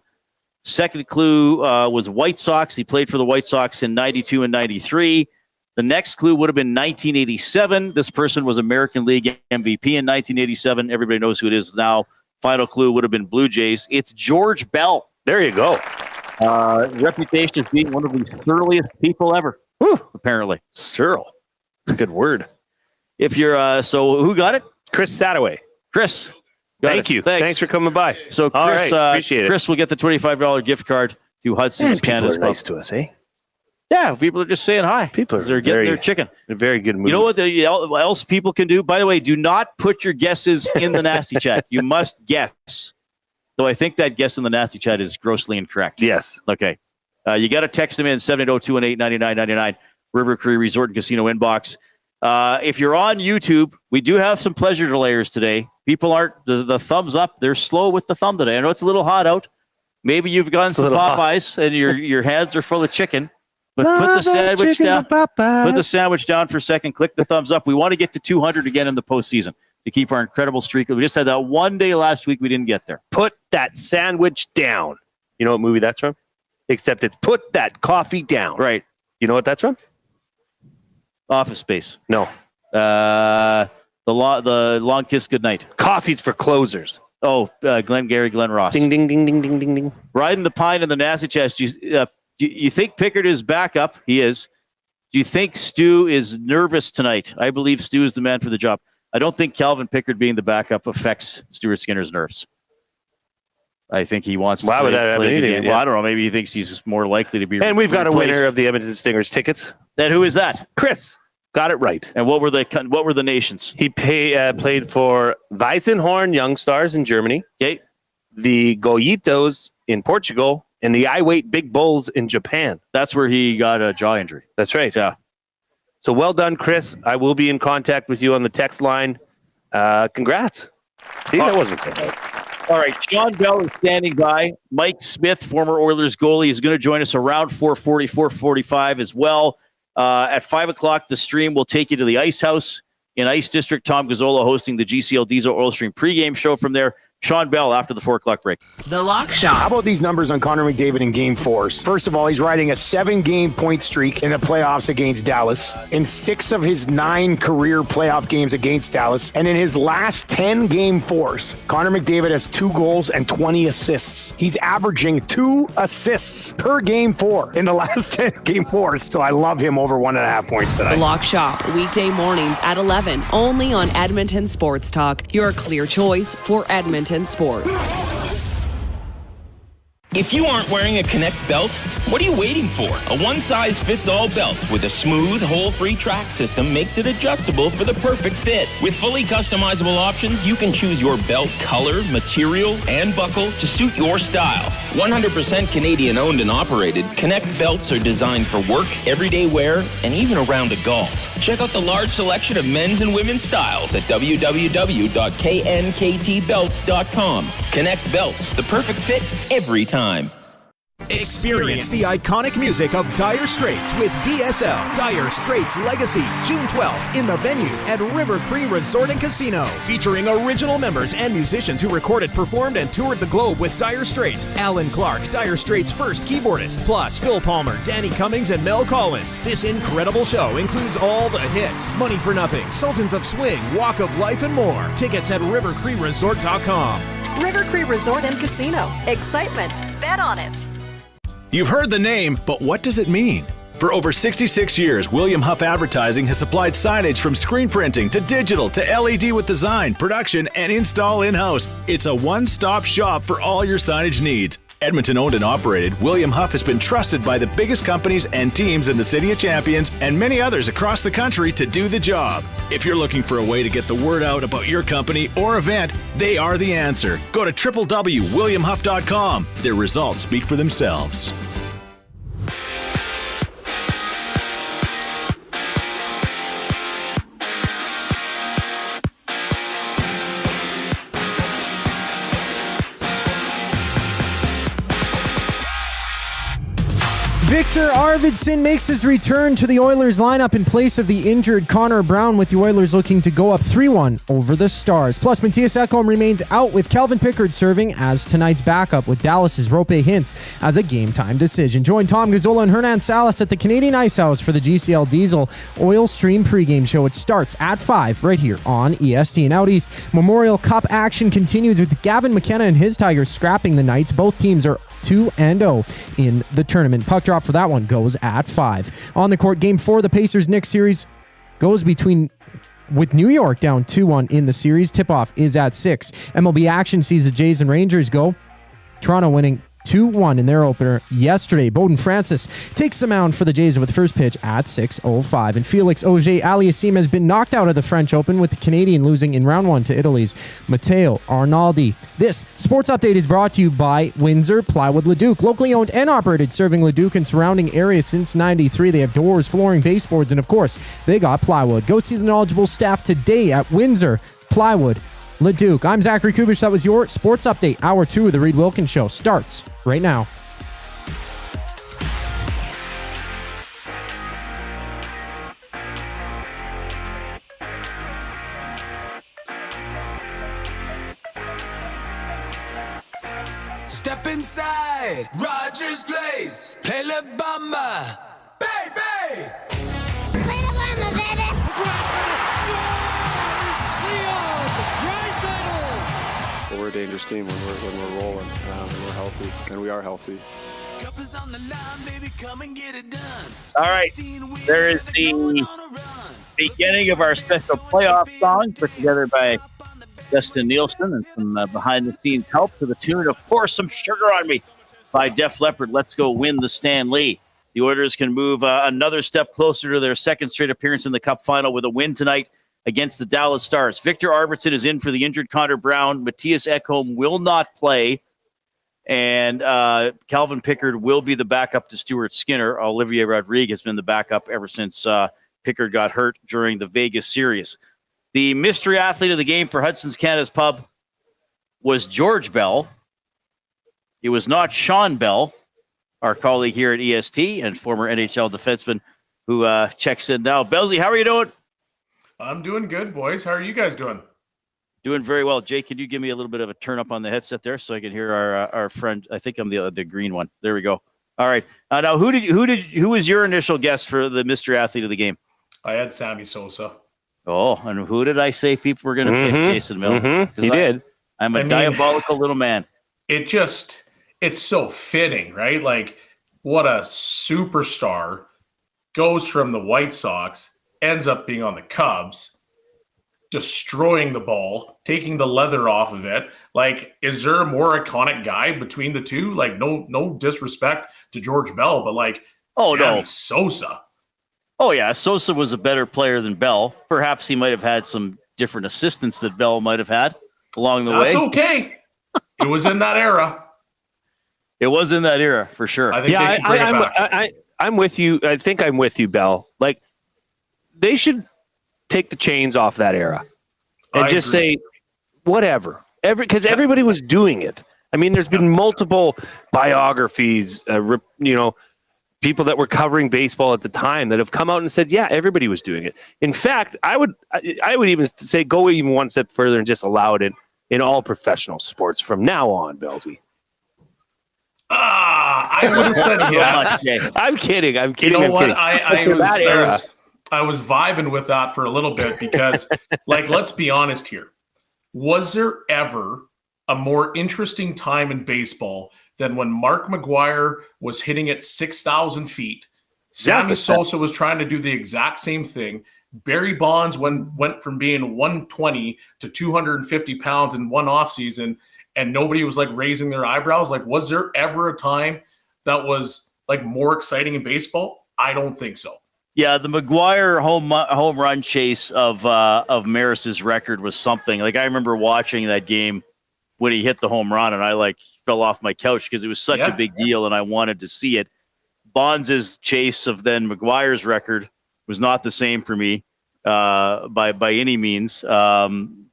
Second clue was White Sox. He played for the White Sox in 92 and 93. The next clue would have been 1987. This person was American League MVP in 1987. Everybody knows who it is now. Final clue would have been Blue Jays. It's George Bell. There you go. Reputation as being one of the surliest people ever. Whew, apparently. Surl. It's a good word. If you're, so who got it? Chris Sadaway. Chris. Thank you. Thanks for coming by. So Chris, all right, appreciate it. Chris will get the $25 gift card to Hudson's Canada's People are nice to us, eh? Yeah, people are just saying hi. People are they're getting their chicken. In a very good mood. You know what else people can do? By the way, do not put your guesses in the nasty chat. You must guess. Though I think that guess in the nasty chat is grossly incorrect. Yes. Okay. You got to text them in 780-218-9999, River Cree Resort and Casino inbox. If you're on YouTube, we do have some pleasure delayers today. People aren't the thumbs up. They're slow with the thumb today. I know it's a little hot out. Maybe you've gone to Popeyes and your hands are full of chicken. But put the sandwich down. Put the sandwich down for a second. Click the thumbs up. We want to get to 200 again in the postseason to keep our incredible streak. We just had that one day last week we didn't get there. Put that sandwich down. You know what movie that's from? Except it's Put That Coffee Down. Right. You know what that's from? Office Space. No. The Long Kiss Goodnight. Coffee's for closers. Oh, Glenn Ross. Ding, ding, ding, ding, ding, ding, ding. Riding the pine in the nasty chest. Do you think Pickard is back up? He is. Do you think Stu is nervous tonight? I believe Stu is the man for the job. I don't think Calvin Pickard being the backup affects Stuart Skinner's nerves. I think he wants to Why would that have play the anything? game. Yeah. Well, I don't know. Maybe he thinks he's more likely to be. And we've got a replaced. winner of the Edmonton Stingers tickets. Then who is that? Chris. Got it right. And what were the nations? He played for Weissenhorn Young Stars in Germany. Okay. The Goyitos in Portugal, and the I-Weight Big Bulls in Japan. That's where he got a jaw injury. That's right. Yeah. So well done, Chris. I will be in contact with you on the text line. Congrats. See, that wasn't bad. All right. Shawn Belle is standing by. Mike Smith, former Oilers goalie, is going to join us around 4:40, 4:45 as well. At 5 o'clock, the stream will take you to the Ice House in Ice District. Tom Gazzola hosting the GCL Diesel Oil Stream pregame show from there. Shawn Belle after the 4 o'clock break. The Lock Shop. How about these numbers on Connor McDavid in Game 4? First of all, he's riding a 7-game point streak in the playoffs against Dallas. In 6 of his 9 career playoff games against Dallas. And in his last 10 Game 4s, Connor McDavid has 2 goals and 20 assists. He's averaging 2 assists per Game 4 in the last 10 Game 4s. So I love him over 1.5 points tonight. The Lock Shop, weekday mornings at 11, only on Edmonton Sports Talk. Your clear choice for Edmonton sports. If you aren't wearing a Connect belt, what are you waiting for? A one-size-fits-all belt with a smooth, hole-free track system makes it adjustable for the perfect fit. With fully customizable options, you can choose your belt color, material, and buckle to suit your style. 100% Canadian-owned and operated, Connect belts are designed for work, everyday wear, and even a round of golf. Check out the large selection of men's and women's styles at www.knktbelts.com. Connect belts, the perfect fit every time. Experience the iconic music of Dire Straits with DSL, Dire Straits Legacy, June 12th in the venue at River Cree Resort and Casino. Featuring original members and musicians who recorded, performed, and toured the globe with Dire Straits. Alan Clark, Dire Straits' first keyboardist, plus Phil Palmer, Danny Cummings, and Mel Collins. This incredible show includes all the hits, Money for Nothing, Sultans of Swing, Walk of Life, and more. Tickets at rivercreeresort.com. River Cree Resort and Casino. Excitement. Bet on it. You've heard the name, but what does it mean? For over 66 years, William Huff Advertising has supplied signage from screen printing to digital to LED with design, production, and install in-house. It's a one-stop shop for all your signage needs. Edmonton owned and operated, William Huff has been trusted by the biggest companies and teams in the City of Champions and many others across the country to do the job. If you're looking for a way to get the word out about your company or event, they are the answer. Go to www.williamhuff.com. Their results speak for themselves. Viktor Arvidsson makes his return to the Oilers lineup in place of the injured Connor Brown, with the Oilers looking to go up 3-1 over the Stars. Plus, Mattias Ekholm remains out, with Calvin Pickard serving as tonight's backup, with Dallas's Rope Hintz as a game-time decision. Join Tom Gazzola and Hernan Salas at the Canadian Ice House for the GCL Diesel Oil Stream pregame show. It starts at 5 right here on EST. And out east, Memorial Cup action continues with Gavin McKenna and his Tigers scrapping the Knights. Both teams are 2-0 in the tournament. Puck drop for that one goes at 5. On the court, Game 4, the Pacers-Knicks series goes with New York down 2-1 in the series. Tip-off is at 6. MLB action sees the Jays and Rangers go. Toronto winning 2-1 in their opener yesterday. Bowden Francis takes the mound for the Jays with the first pitch at 6:05. And Felix Auger-Aliassime has been knocked out of the French Open, with the Canadian losing in round 1 to Italy's Matteo Arnaldi. This sports update is brought to you by Windsor Plywood Leduc. Locally owned and operated, serving Leduc and surrounding areas since '93. They have doors, flooring, baseboards, and of course, they got plywood. Go see the knowledgeable staff today at Windsor Plywood Leduc. I'm Zachary Kubish. That was your sports update. Hour 2 of the Reid Wilkins Show starts right now. Step inside Rogers Place. Play La Bamba, baby. Play La Bamba, baby. Well, we're a dangerous team when we're rolling, when we're healthy, and we are healthy. All right, there is the beginning of our special playoff song put together by Destin Nielsen and some behind-the-scenes help to the tune of Pour Some Sugar on Me by Def Leppard. Let's go win the Stanley. The Oilers can move another step closer to their second straight appearance in the Cup final with a win tonight against the Dallas Stars. Viktor Arvidsson is in for the injured Connor Brown. Mattias Ekholm will not play. And Calvin Pickard will be the backup to Stuart Skinner. Olivier Rodrigue has been the backup ever since Pickard got hurt during the Vegas series. The mystery athlete of the game for Hudson's Canada's Pub was George Bell. It was not Shawn Belle, our colleague here at EST and former NHL defenseman who checks in now. Belzy, how are you doing? I'm doing good, boys. How are you guys doing? Doing very well. Jake, can you give me a little bit of a turn up on the headset there so I can hear our friend? I think I'm the green one. There we go. All right. Now, who was your initial guess for the mystery athlete of the game? I had Sammy Sosa. Oh, and who did I say people were going to pick? Jason Milne. He did. I'm a diabolical little man. It's so fitting, right? Like, what a superstar goes from the White Sox, ends up being on the Cubs, destroying the ball, taking the leather off of it. Like, is there a more iconic guy between the two? Like, no disrespect to George Bell, but like, Sammy Sosa. Oh, yeah. Sosa was a better player than Bell. Perhaps he might have had some different assistants that Bell might have had along the way. That's okay. It was in that era. It was in that era, for sure. I think they should bring it back. I'm with you. I think I'm with you, Bell. Like, they should take the chains off that era and just say, whatever. Because everybody was doing it. I mean, there's been multiple biographies, people that were covering baseball at the time that have come out and said, yeah, everybody was doing it. In fact, I would even say go even one step further and just allow it in all professional sports from now on, Belty. I would have said yes. I'm kidding. You know what? I was vibing with that for a little bit because, like, let's be honest here. Was there ever a more interesting time in baseball than when Mark McGwire was hitting at 6,000 feet? Sammy Sosa was trying to do the exact same thing. Barry Bonds went from being 120 to 250 pounds in one offseason, and nobody was like raising their eyebrows. Like, was there ever a time that was like more exciting in baseball? I don't think so. Yeah, the McGwire home run chase of Maris's record was something. Like, I remember watching that game when he hit the home run, and I fell off my couch because it was such a big deal, and I wanted to see it. Bonds' chase of then McGwire's record was not the same for me by any means.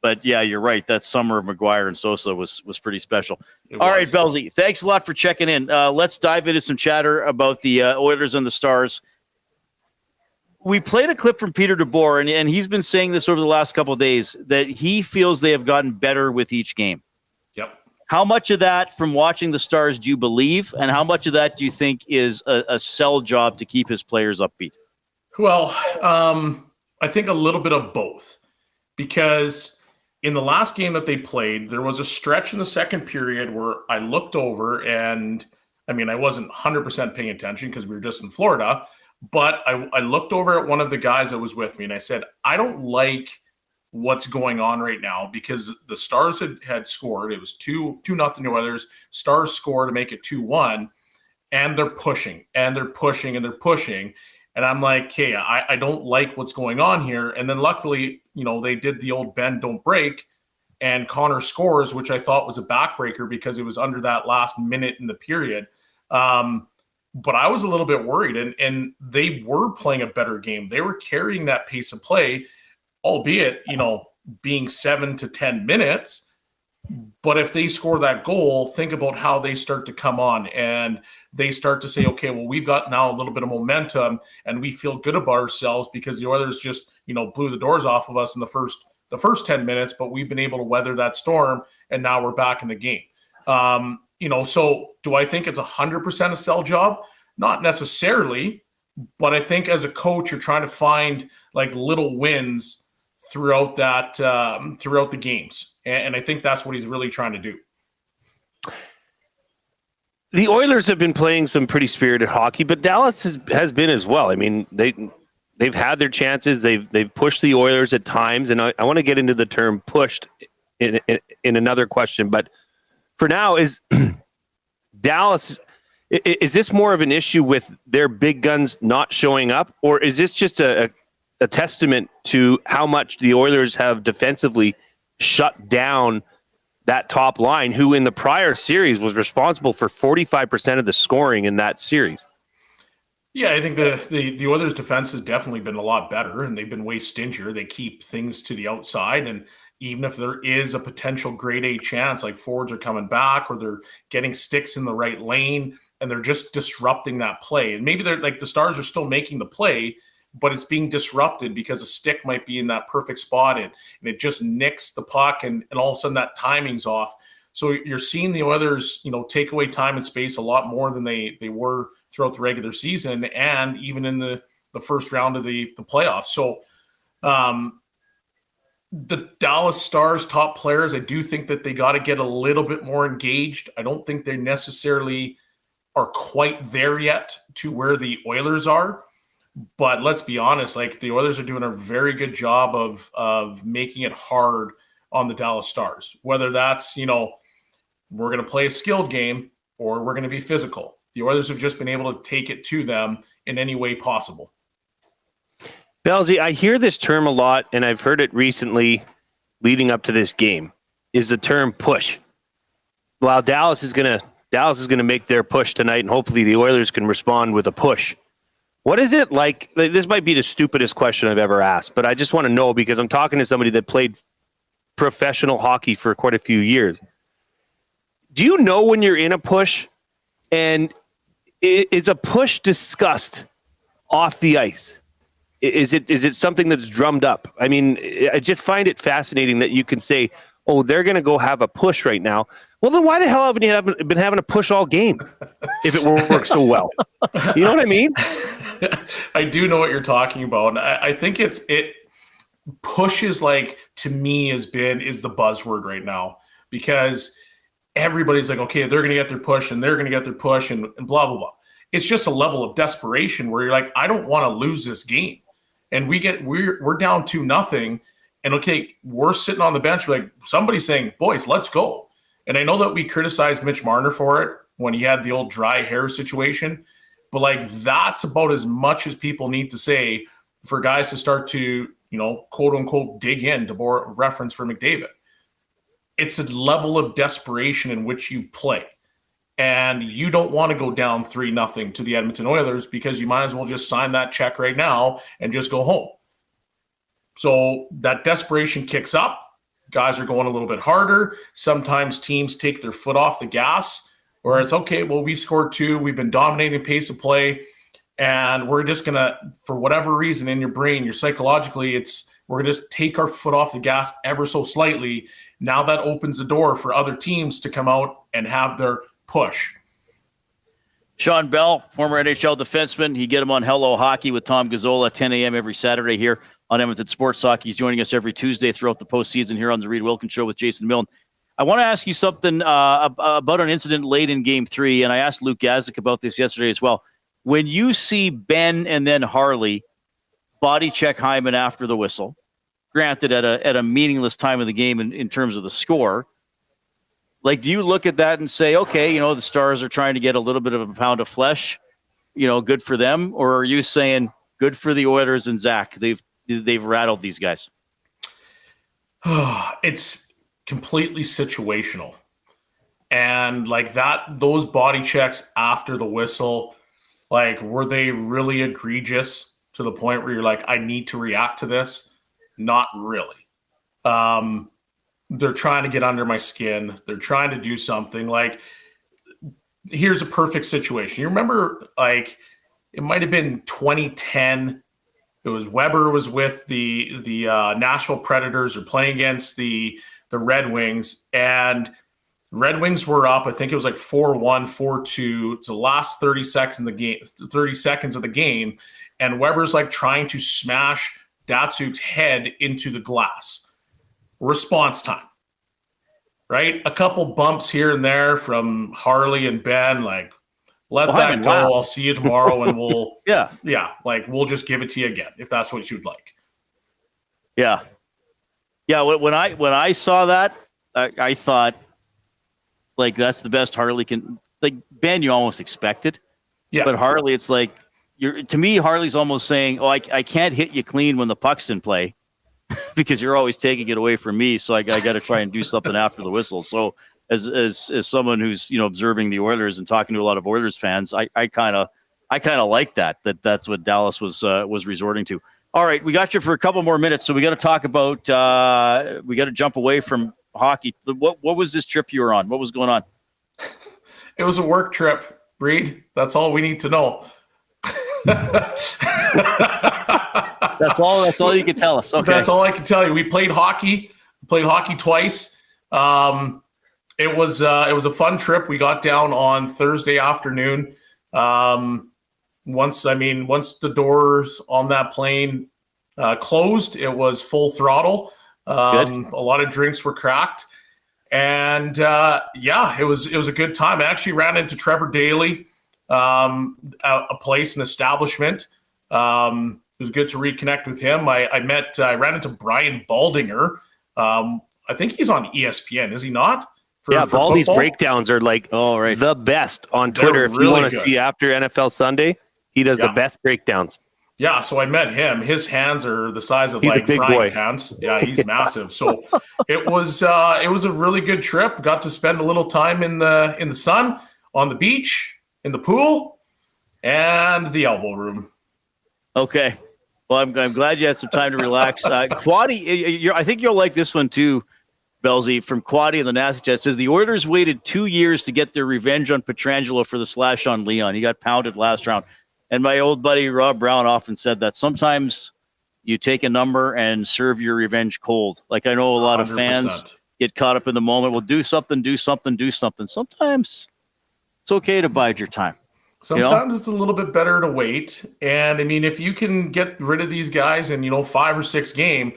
But yeah, you're right. That summer of McGwire and Sosa was pretty special. All right, Belzy, thanks a lot for checking in. Let's dive into some chatter about the Oilers and the Stars. We played a clip from Peter DeBoer, and he's been saying this over the last couple of days, that he feels they have gotten better with each game. Yep. How much of that from watching the Stars do you believe, and how much of that do you think is a sell job to keep his players upbeat? Well, I think a little bit of both, because in the last game that they played, there was a stretch in the second period where I looked over, and I mean, I wasn't 100% paying attention because we were just in Florida, but I looked over at one of the guys that was with me, and I said, I don't like what's going on right now, because the Stars had scored. It was 2-0 Oilers. Stars scored to make it 2-1, and they're pushing, and they're pushing, and they're pushing. And I'm like, hey, I don't like what's going on here. And then luckily, they did the old bend, don't break, and Connor scores, which I thought was a backbreaker because it was under that last minute in the period. But I was a little bit worried, and they were playing a better game. They were carrying that pace of play, albeit, being 7 to 10 minutes. But if they score that goal, think about how they start to come on, and they start to say, okay, well, we've got now a little bit of momentum, and we feel good about ourselves because the Oilers just, blew the doors off of us in the first 10 minutes, but we've been able to weather that storm, and now we're back in the game. So do I think it's 100% a sell job? Not necessarily, but I think as a coach, you're trying to find like little wins throughout the games. And I think that's what he's really trying to do. The Oilers have been playing some pretty spirited hockey, but Dallas has been as well. I mean, they've had their chances. They've pushed the Oilers at times, and I want to get into the term pushed in another question. But for now, is Dallas, is this more of an issue with their big guns not showing up, or is this just a testament to how much the Oilers have defensively shut down that top line, who in the prior series was responsible for 45% of the scoring in that series? Yeah, I think the Oilers' defense has definitely been a lot better, and they've been way stingier. They keep things to the outside, and even if there is a potential grade A chance, like forwards are coming back or they're getting sticks in the right lane, and they're just disrupting that play. And maybe they're like the Stars are still making the play, but it's being disrupted because a stick might be in that perfect spot, and it just nicks the puck, and all of a sudden that timing's off. So you're seeing the Oilers, take away time and space a lot more than they were throughout the regular season and even in the first round of the playoffs. So the Dallas Stars top players, I do think that they got to get a little bit more engaged. I don't think they necessarily are quite there yet to where the Oilers are. But let's be honest, like the Oilers are doing a very good job of making it hard on the Dallas Stars, whether that's, we're going to play a skilled game or we're going to be physical. The Oilers have just been able to take it to them in any way possible. Bellsy, I hear this term a lot, and I've heard it recently leading up to this game, is the term push. While Dallas is going to make their push tonight, and hopefully the Oilers can respond with a push. What is it like? This might be the stupidest question I've ever asked, but I just want to know because I'm talking to somebody that played professional hockey for quite a few years. Do you know when you're in a push, and is a push discussed off the ice? Is it something that's drummed up? I mean, I just find it fascinating that you can say, oh, they're going to go have a push right now. Well, then why the hell haven't you been having a push all game if it works so well? You know what I mean? I do know what you're talking about. I think it pushes, like, to me is the buzzword right now because everybody's like, okay, they're going to get their push and they're going to get their push and blah, blah, blah. It's just a level of desperation where you're like, I don't want to lose this game. And we're down 2-0. And okay, we're sitting on the bench, like somebody's saying, boys, let's go. And I know that we criticized Mitch Marner for it when he had the old dry hair situation, but like that's about as much as people need to say for guys to start to, quote unquote, dig in, to borrow reference for McDavid. It's a level of desperation in which you play. And you don't want to go down 3-0 to the Edmonton Oilers because you might as well just sign that check right now and just go home. So that desperation kicks up. Guys are going a little bit harder. Sometimes teams take their foot off the gas, where it's okay, well, we've scored 2. We've been dominating pace of play. And we're just going to, for whatever reason in your brain, you're psychologically, we're going to just take our foot off the gas ever so slightly. Now that opens the door for other teams to come out and have their push. Shawn Belle, former NHL defenseman. You get him on Hello Hockey with Tom Gazzola, 10 a.m. every Saturday here on Edmonton Sports Talk. He's joining us every Tuesday throughout the postseason here on the Reid Wilkins Show with Jason Milne. I want to ask you something about an incident late in Game 3, and I asked Luke Gazdic about this yesterday as well. When you see Ben and then Harley body check Hyman after the whistle, granted at a meaningless time of the game in terms of the score, like, do you look at that and say, okay, the Stars are trying to get a little bit of a pound of flesh, good for them? Or are you saying good for the Oilers and Zach? They've rattled these guys. It's completely situational. And like those body checks after the whistle, like, were they really egregious to the point where you're like, I need to react to this? Not really. They're trying to get under my skin. They're trying to do something. Like, here's a perfect situation. You remember, like, it might have been 2010. It was Weber was with the Nashville Predators or playing against the Red Wings, and Red Wings were up. I think it was like 4-1, 4-2. It's the last 30 seconds of the game, and Weber's like trying to smash Datsuk's head into the glass. Response time, right? A couple bumps here and there from Harley and Ben, like, let that go. Wow. I'll see you tomorrow, and we'll like, we'll just give it to you again if that's what you'd like. Yeah. When I saw that, I thought, like, that's the best Harley can. Like, Ben, you almost expect it. Yeah. But Harley, it's like, to me, Harley's almost saying, I can't hit you clean when the puck's in play because you're always taking it away from me. So I got to try and do something after the whistle. So as someone who's, observing the Oilers and talking to a lot of Oilers fans, I kind of like that's what Dallas was resorting to. All right, we got you for a couple more minutes, so we got to talk about. We got to jump away from hockey. What was this trip you were on? What was going on? It was a work trip, Reid. That's all we need to know. That's all you can tell us. Okay, that's all I can tell you. We played hockey. Twice. It was a fun trip. We got down on Thursday afternoon. Once the doors on that plane closed, it was full throttle. A lot of drinks were cracked, and it was a good time. I actually ran into Trevor Daly, an establishment. It was good to reconnect with him. I ran into Brian Baldinger. I think he's on ESPN, is he not? For Baldy's football? breakdowns are like the best on Twitter. If you want to see after NFL Sunday, he does the best breakdowns. Yeah, so I met him. His hands are the size of he's like a big frying boy. pans. Yeah, he's massive. So it was a really good trip. Got to spend a little time in the sun, on the beach, in the pool, and the elbow room. Okay. Well, I'm glad you had some time to relax. Quaddy, I think you'll like this one too, Belzy, from Quaddy and the Nasty Chat. Says the Oilers waited 2 years to get their revenge on Pietrangelo for the slash on Leon. He got pounded last round. And my old buddy Rob Brown often said that sometimes you take a number and serve your revenge cold. Like, I know a lot 100%. Of fans get caught up in the moment. Well, do something. Sometimes it's okay to bide your time. Sometimes it's a little bit better to wait. And I mean, if you can get rid of these guys in, 5 or 6 games,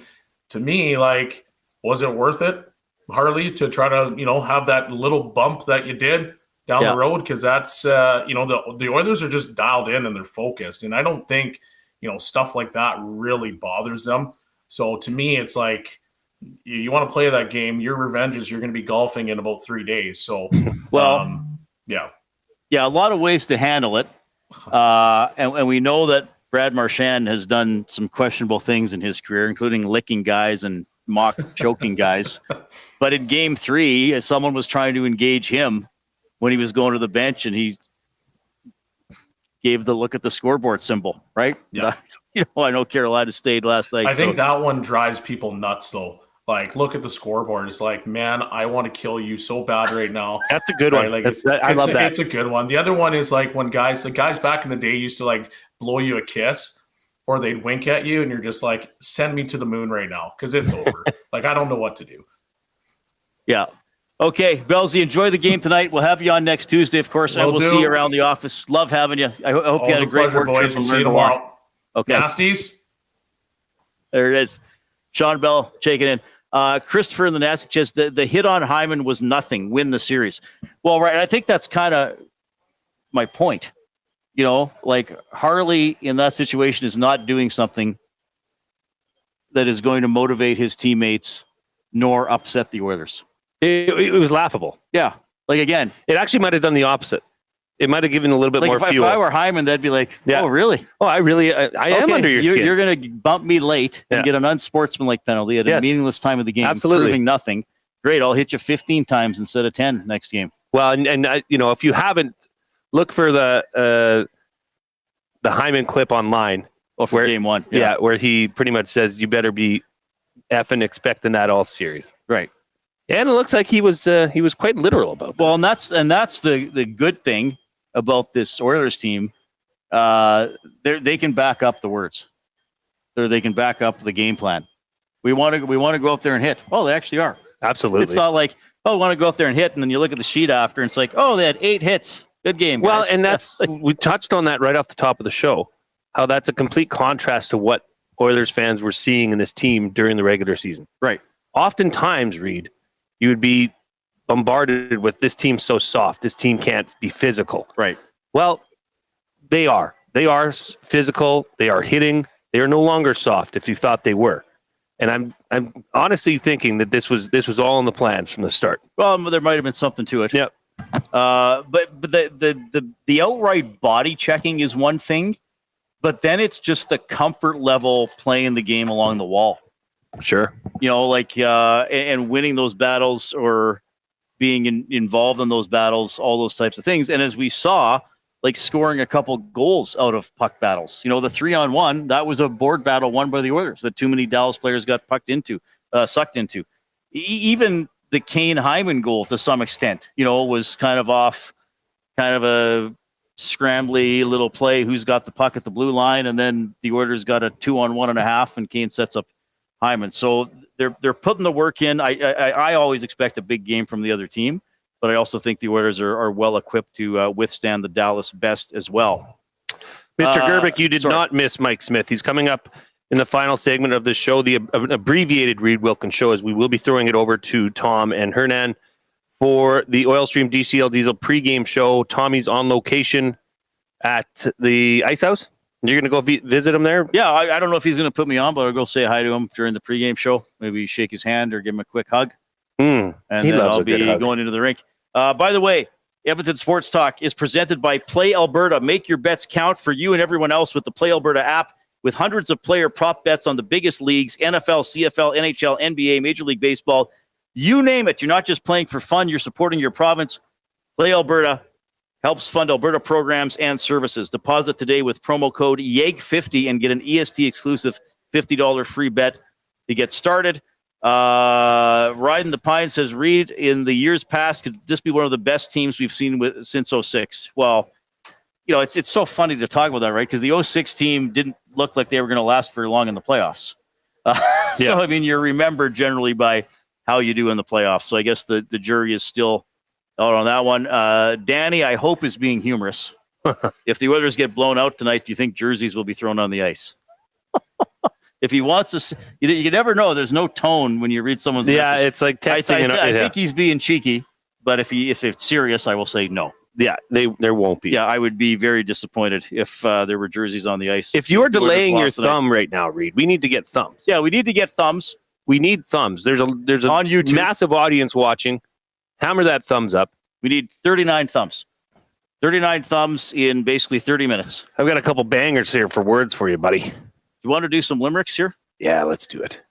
to me, like, was it worth it, Harley, to try to, have that little bump that you did down the road? Because that's, the Oilers are just dialed in and they're focused. And I don't think, stuff like that really bothers them. So to me, it's like, you want to play that game, your revenge is you're going to be golfing in about 3 days. So, yeah. Yeah, a lot of ways to handle it. And we know that Brad Marchand has done some questionable things in his career, including licking guys and mock choking guys. But in game 3, as someone was trying to engage him when he was going to the bench, and he gave the look at the scoreboard symbol, right? Yeah. I know Carolina stayed last night. I think that one drives people nuts, though. Like, look at the scoreboard. It's like, man, I want to kill you so bad right now. That's a good one. Like, I love that. It's a good one. The other one is like when guys back in the day used to like blow you a kiss, or they'd wink at you, and you're just like, send me to the moon right now because it's over. Like, I don't know what to do. Yeah. Okay, Belzy, enjoy the game tonight. We'll have you on next Tuesday, of course, and we'll see you around the office. Love having you. I hope you had a great pleasure, work trip. We'll see you tomorrow. Okay. Nasties. There it is. Shawn Belle checking in. Christopher in the Nasty just the hit on Hyman was nothing. Win the series. Well, right. I think that's kind of my point. Like, Harley in that situation is not doing something that is going to motivate his teammates nor upset the Oilers. It was laughable. Yeah. Like, again, it actually might have done the opposite. It might have given a little bit more fuel. If I were Hyman, that'd be like, oh, really? Oh, I am under your skin. You're going to bump me late and get an unsportsmanlike penalty at a meaningless time of the game, proving nothing. Great, I'll hit you 15 times instead of 10 next game. Well, and if you haven't, look for the Hyman clip online. Oh, for game 1. Yeah, where he pretty much says, you better be effing expecting that all series. Right. And it looks like he was quite literal about that. Well, and that's the good thing about this Oilers team. They can back up the words. They can back up the game plan. We want to go up there and hit. Oh, they actually are. Absolutely. It's not like, we want to go up there and hit, and then you look at the sheet after, and it's like, oh, they had 8 hits. Good game, guys. Well, and that's we touched on that right off the top of the show, how that's a complete contrast to what Oilers fans were seeing in this team during the regular season. Right. Oftentimes, Reid, you would be bombarded with, this team's so soft, this team can't be physical. Right. Well, they are. They are physical. They are hitting. They are no longer soft if you thought they were. And I'm honestly thinking that this was all in the plans from the start. Well, there might have been something to it. Yep. But the outright body checking is one thing, but then it's just the comfort level playing the game along the wall. Sure. And winning ththose battles or being involved in those battles, all those types of things. And as we saw, like scoring a couple goals out of puck battles. The 3-on-1, that was a board battle won by the Oilers that too many Dallas players got sucked into. Even the Kane Hyman goal to some extent, was kind of off, kind of a scrambly little play. Who's got the puck at the blue line? And then the Oilers got a 2-on-1.5 and Kane sets up Hyman. So they're putting the work in. I always expect a big game from the other team, but I also think the Oilers are well equipped to withstand the Dallas best as well. Mr. Gerbic, you did not miss Mike Smith. He's coming up in the final segment of the show, the abbreviated Reid Wilkins show, as we will be throwing it over to Tom and Hernan for the Oil Stream GCL Diesel pregame show. Tommy's on location at the Ice House. You're going to go visit him there? Yeah, I don't know if he's going to put me on, but I'll go say hi to him during the pregame show. Maybe shake his hand or give him a quick hug. And then I'll be going into the rink. By the way, Edmonton Sports Talk is presented by Play Alberta. Make your bets count for you and everyone else with the Play Alberta app, with hundreds of player prop bets on the biggest leagues, NFL, CFL, NHL, NBA, Major League Baseball. You name it. You're not just playing for fun. You're supporting your province. Play Alberta helps fund Alberta programs and services. Deposit today with promo code YEG50 and get an EST exclusive $50 free bet to get started. Riding the Pine says, Reid, in the years past, could this be one of the best teams we've seen since 06? Well, it's so funny to talk about that, right? Because the 06 team didn't look like they were going to last very long in the playoffs. So, I mean, you're remembered generally by how you do in the playoffs. So I guess the jury is still out on that one. Danny, I hope, is being humorous. If the Oilers get blown out tonight, do you think jerseys will be thrown on the ice? If he wants to, you never know. There's no tone when you read someone's message. It's like texting. I think he's being cheeky, but if it's serious, I will say no. Yeah, there won't be. Yeah, I would be very disappointed if there were jerseys on the ice. If you are delaying your thumb right now, Reid, we need to get thumbs. Yeah, we need to get thumbs. We need thumbs. There's a on YouTube. Massive audience watching. Hammer that thumbs up. We need 39 thumbs. 39 thumbs in basically 30 minutes. I've got a couple bangers here for words for you, buddy. You want to do some limericks here? Yeah, let's do it.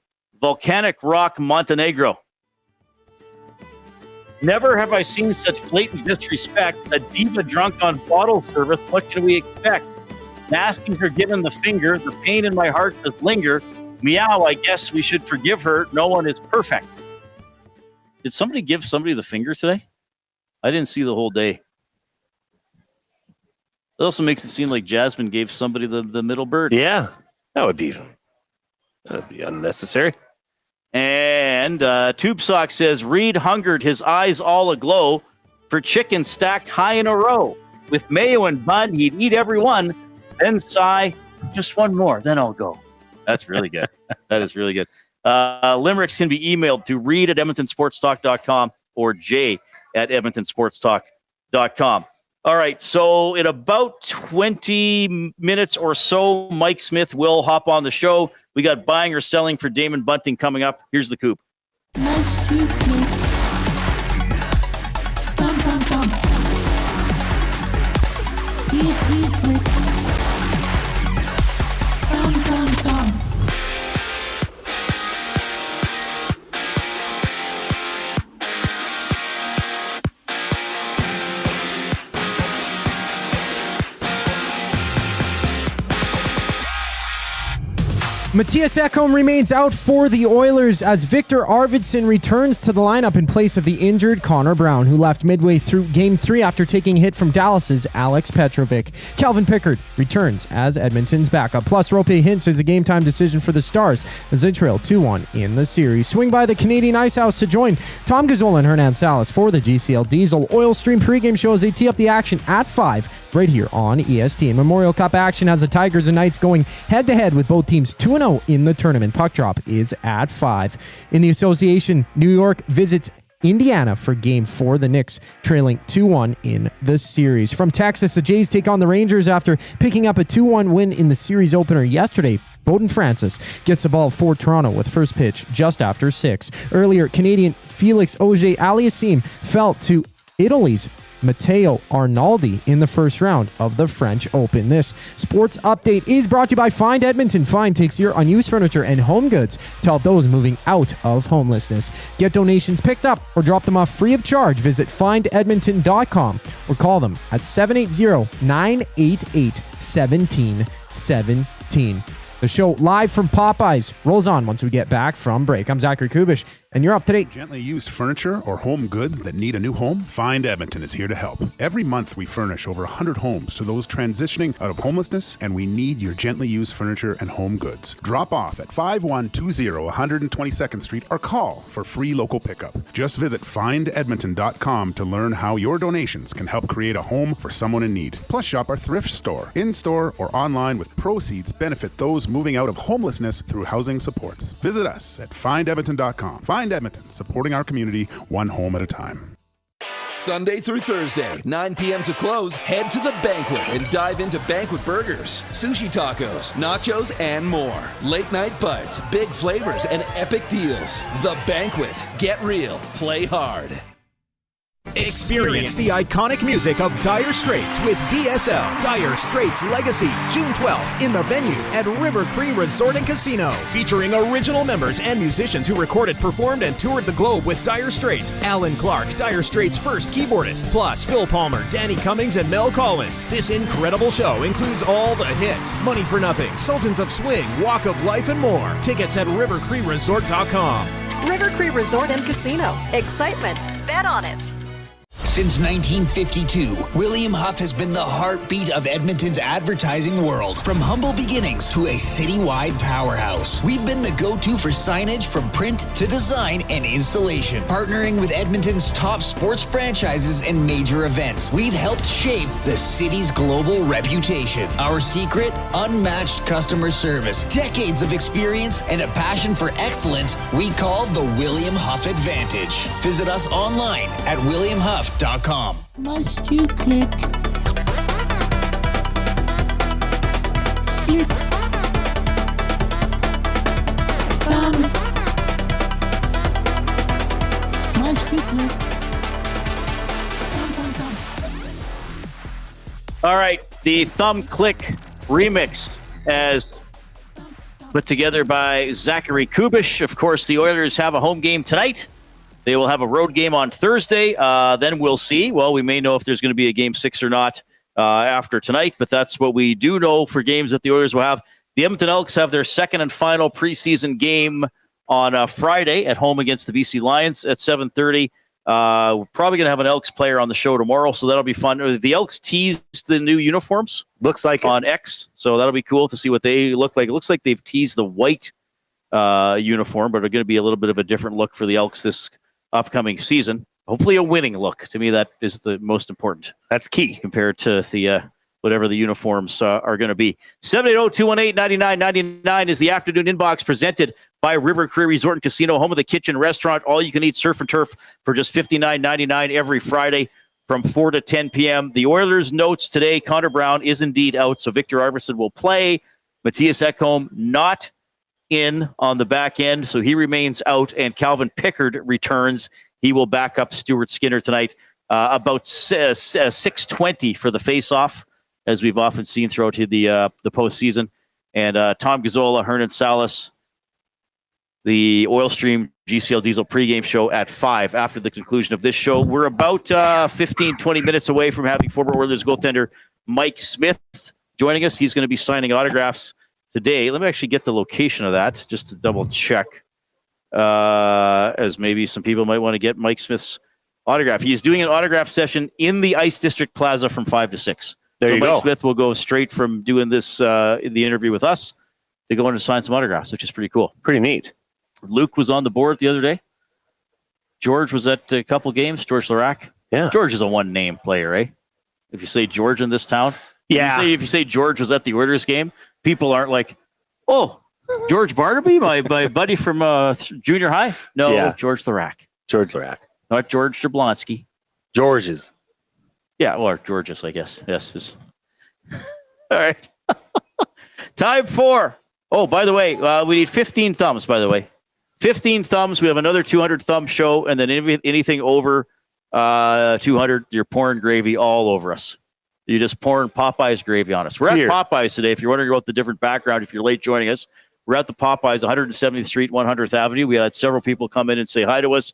Volcanic Rock, Montenegro. Never have I seen such blatant disrespect. A diva drunk on bottle service. What can we expect? Nasties are given the finger. The pain in my heart does linger. Meow, I guess we should forgive her. No one is perfect. Did somebody give somebody the finger today? I didn't see the whole day. It also makes it seem like Jasmine gave somebody the middle bird. Yeah, that would be unnecessary. And Tube Sock says, Reid hungered, his eyes all aglow, for chicken stacked high in a row. With mayo and bun, he'd eat every one, then sigh, just one more, then I'll go. That's really good. That is really good. Limericks can be emailed to reid@edmontonsportstalk.com or j@edmontonsportstalk.com. All right, so in about 20 minutes or so, Mike Smith will hop on the show. We got buying or selling for Damon Bunting coming up. Here's the coop. Mattias Ekholm remains out for the Oilers as Viktor Arvidsson returns to the lineup in place of the injured Connor Brown, who left midway through Game 3 after taking a hit from Dallas's Alex Petrovic. Calvin Pickard returns as Edmonton's backup. Plus, Rope hints at a game-time decision for the Stars as they trail 2-1 in the series. Swing by the Canadian Ice House to join Tom Gazzola and Hernan Salas for the GCL Diesel Oil Stream pregame show as they tee up the action at 5 right here on EST. Memorial Cup action has the Tigers and Knights going head-to-head with both teams 2-0 in the tournament. Puck drop is at 5. In the association, New York visits Indiana for Game 4. The Knicks trailing 2-1 in the series. From Texas, the Jays take on the Rangers after picking up a 2-1 win in the series opener yesterday. Bowden Francis gets the ball for Toronto with first pitch just after 6. Earlier, Canadian Felix Auger-Aliassime fell to Italy's Matteo Arnaldi in the first round of the French Open. This sports update is brought to you by Find Edmonton. Find takes your unused furniture and home goods to help those moving out of homelessness. Get donations picked up or drop them off free of charge. Visit findedmonton.com or call them at 780-988-1717. The show live from Popeyes rolls on once we get back from break. I'm Zachary Kubish, and you're up to date. Gently used furniture or home goods that need a new home? Find Edmonton is here to help. Every month we furnish over 100 homes to those transitioning out of homelessness, and we need your gently used furniture and home goods. Drop off at 5120 122nd Street or call for free local pickup. Just visit findedmonton.com to learn how your donations can help create a home for someone in need. Plus shop our thrift store, in-store or online, with proceeds benefit those moving out of homelessness through housing supports. Visit us at findedmonton.com. Find Edmonton, supporting our community one home at a time. Sunday through Thursday, 9 p.m. to close, head to the Banquet and dive into Banquet burgers, sushi tacos, nachos, and more. Late night bites, big flavors, and epic deals. The Banquet. Get real. Play hard. Experience the iconic music of Dire Straits with DSL, Dire Straits Legacy, June 12th in the venue at River Cree Resort and Casino. Featuring original members and musicians who recorded, performed, and toured the globe with Dire Straits. Alan Clark, Dire Straits' first keyboardist, plus Phil Palmer, Danny Cummings, and Mel Collins. This incredible show includes all the hits, Money for Nothing, Sultans of Swing, Walk of Life, and more. Tickets at rivercreeresort.com. River Cree Resort and Casino. Excitement. Bet on it. Since 1952, William Huff has been the heartbeat of Edmonton's advertising world. From humble beginnings to a citywide powerhouse, we've been the go-to for signage from print to design and installation. Partnering with Edmonton's top sports franchises and major events, we've helped shape the city's global reputation. Our secret? Unmatched customer service, decades of experience, and a passion for excellence we call the William Huff Advantage. Visit us online at williamhuff.com. Must you click? Your thumb. Must you click? All right, the Thumb Click remix as put together by Zachary Kubish. Of course, the Oilers have a home game tonight. They will have a road game on Thursday. Then we'll see. Well, we may know if there's going to be a Game 6 or not after tonight, but that's what we do know for games that the Oilers will have. The Edmonton Elks have their second and final preseason game on Friday at home against the BC Lions at 7:30. We're probably going to have an Elks player on the show tomorrow, so that'll be fun. The Elks teased the new uniforms. Looks like on X, so that'll be cool to see what they look like. It looks like they've teased the white uniform, but it's going to be a little bit of a different look for the Elks this upcoming season. Hopefully a winning look. To me, that is the most important. That's key compared to the whatever the uniforms are going to be. 780-218-9999 is the afternoon inbox presented by River Cree Resort and Casino, home of the kitchen restaurant. All you can eat surf and turf for just $59.99 every Friday from 4 to 10 p.m. The Oilers notes today, Connor Brown is indeed out, so Viktor Arvidsson will play. Mattias Ekholm not in on the back end, so he remains out, and Calvin Pickard returns. He will back up Stuart Skinner tonight about 6:20 for the face-off, as we've often seen throughout the postseason. And Tom Gazzola, Hernan Salas, the Oil Stream GCL Diesel pregame show at 5 after the conclusion of this show. We're about 15, 20 minutes away from having former Oilers goaltender Mike Smith joining us. He's going to be signing autographs today. Let me actually get the location of that just to double check, as maybe some people might want to get Mike Smith's autograph. He's doing an autograph session in the Ice District Plaza from 5 to 6. There you Mike go. Smith will go straight from doing this in the interview with us to go in to sign some autographs, which is pretty cool. Pretty neat. Luke was on the board the other day. George was at a couple games. George Larac. Yeah. George is a one-name player, eh? If you say George in this town. Yeah. If you say George was at the Oilers game, people aren't like, oh, George Barnaby, my buddy from junior high? No, Yeah. George Larac. George Larac. Not George Jablonski. George's. Yeah, or George's, I guess. Yes. All right. Time for Oh, by the way, we need 15 thumbs, by the way. 15 thumbs. We have another 200 thumb show, and then anything over 200, you're pouring gravy all over us. You're just pouring Popeyes gravy on us. We're at Popeyes today. If you're wondering about the different background, if you're late joining us, we're at the Popeyes, 170th Street, 100th Avenue. We had several people come in and say hi to us,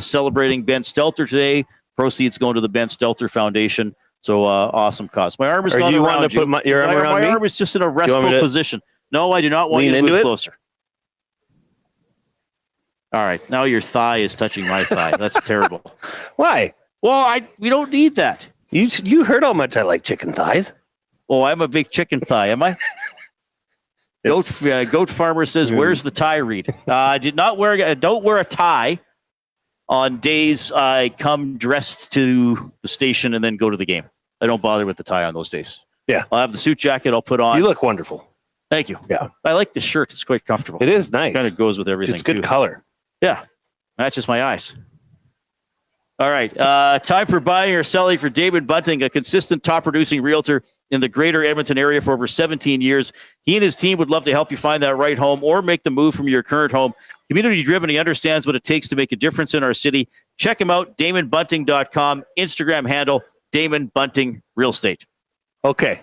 celebrating Ben Stelter today. Proceeds going to the Ben Stelter Foundation. So awesome cause. My arm is not around you. Put your arm around me? My arm is just in a restful position. No, I do not want you to move closer. All right, now your thigh is touching my thigh. That's terrible. Why? Well, we don't need that. You heard how much I like chicken thighs. Oh, I'm a big chicken thigh, am I? Goat Farmer says, "Where's the tie, Reid?" Don't wear a tie on days I come dressed to the station and then go to the game. I don't bother with the tie on those days. Yeah, I'll have the suit jacket I'll put on. You look wonderful. Thank you. Yeah, I like the shirt. It's quite comfortable. It is nice. Kind of goes with everything. It's good color. Yeah, matches my eyes. All right, time for buying or selling for Damon Bunting, a consistent top-producing realtor in the greater Edmonton area for over 17 years. He and his team would love to help you find that right home or make the move from your current home. Community-driven, he understands what it takes to make a difference in our city. Check him out, DamonBunting.com, Instagram handle, Damon Bunting Real Estate. Okay.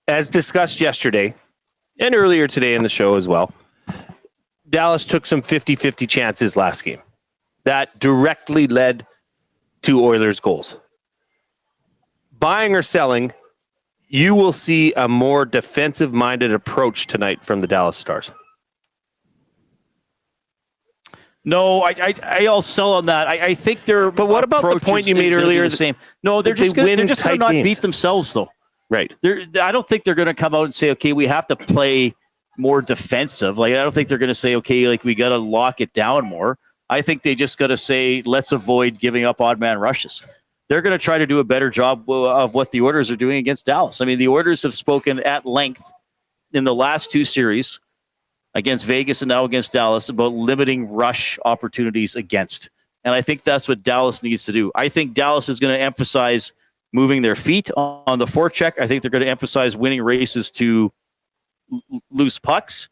As discussed yesterday and earlier today in the show as well, Dallas took some 50-50 chances last game. That directly led to Oilers' goals. Buying or selling, you will see a more defensive-minded approach tonight from the Dallas Stars. No, I'll sell on that. I think they're. But what about the point you made earlier? The same. No, they're just going to not beat themselves, though. Right. I don't think they're going to come out and say, okay, we have to play more defensive. Like, I don't think they're going to say, okay, like we got to lock it down more. I think they just got to say, let's avoid giving up odd man rushes. They're going to try to do a better job of what the Oilers are doing against Dallas. I mean, the Oilers have spoken at length in the last two series against Vegas and now against Dallas about limiting rush opportunities against. And I think that's what Dallas needs to do. I think Dallas is going to emphasize moving their feet on the forecheck. I think they're going to emphasize winning races to loose pucks.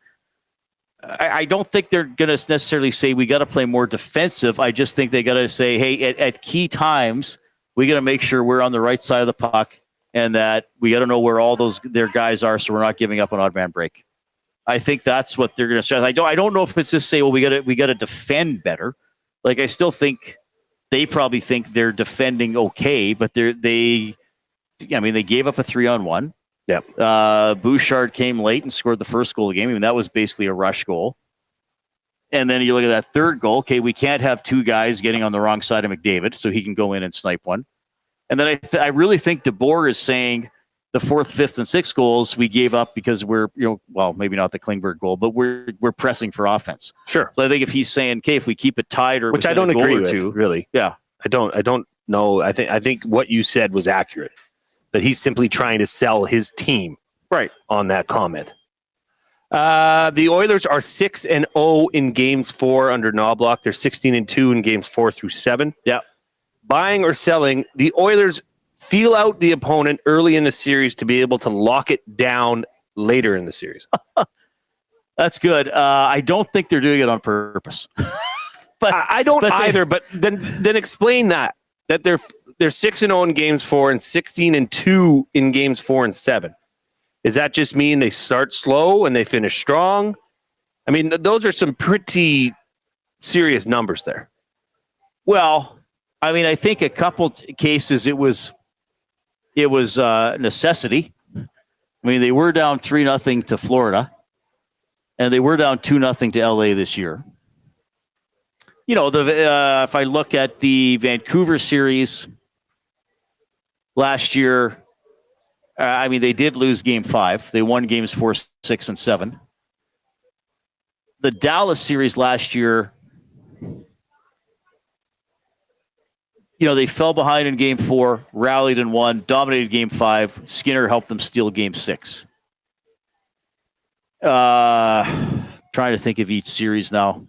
I don't think they're going to necessarily say we got to play more defensive. I just think they got to say, hey, at key times, we got to make sure we're on the right side of the puck and that we got to know where all their guys are, so we're not giving up an odd man break. I think that's what they're going to start. I don't know if it's just say, well, we got to defend better. Like, I still think they probably think they're defending okay, but they gave up a 3-on-1. Yep. Bouchard came late and scored the first goal of the game. I mean, that was basically a rush goal. And then you look at that third goal. Okay, we can't have two guys getting on the wrong side of McDavid, so he can go in and snipe one. And then I really think DeBoer is saying the fourth, fifth, and sixth goals we gave up because we're, maybe not the Klingberg goal, but we're pressing for offense. Sure. So I think if he's saying, okay, if we keep it tied or which I don't agree with, two, really. Yeah. I don't know. I think what you said was accurate. That he's simply trying to sell his team right on that comment. The Oilers are 6-0 in games 4 under Knobloch. They're 16-2 in games 4 through 7. Yeah. Buying or selling, the Oilers feel out the opponent early in the series to be able to lock it down later in the series. That's good. I don't think they're doing it on purpose. But I don't either. But then explain that they're 6-0 in games 4 and 16-2 in games 4 and 7. Does that just mean they start slow and they finish strong? I mean, those are some pretty serious numbers there. Well, I mean, I think a couple cases it was necessity. I mean, they were down 3-0 to Florida, and they were down 2-0 to LA this year. If I look at the Vancouver series last year, they did lose game 5. They won games 4, 6, and 7. The Dallas series last year, they fell behind in game 4, rallied and won, dominated game 5. Skinner helped them steal game 6. Trying to think of each series now.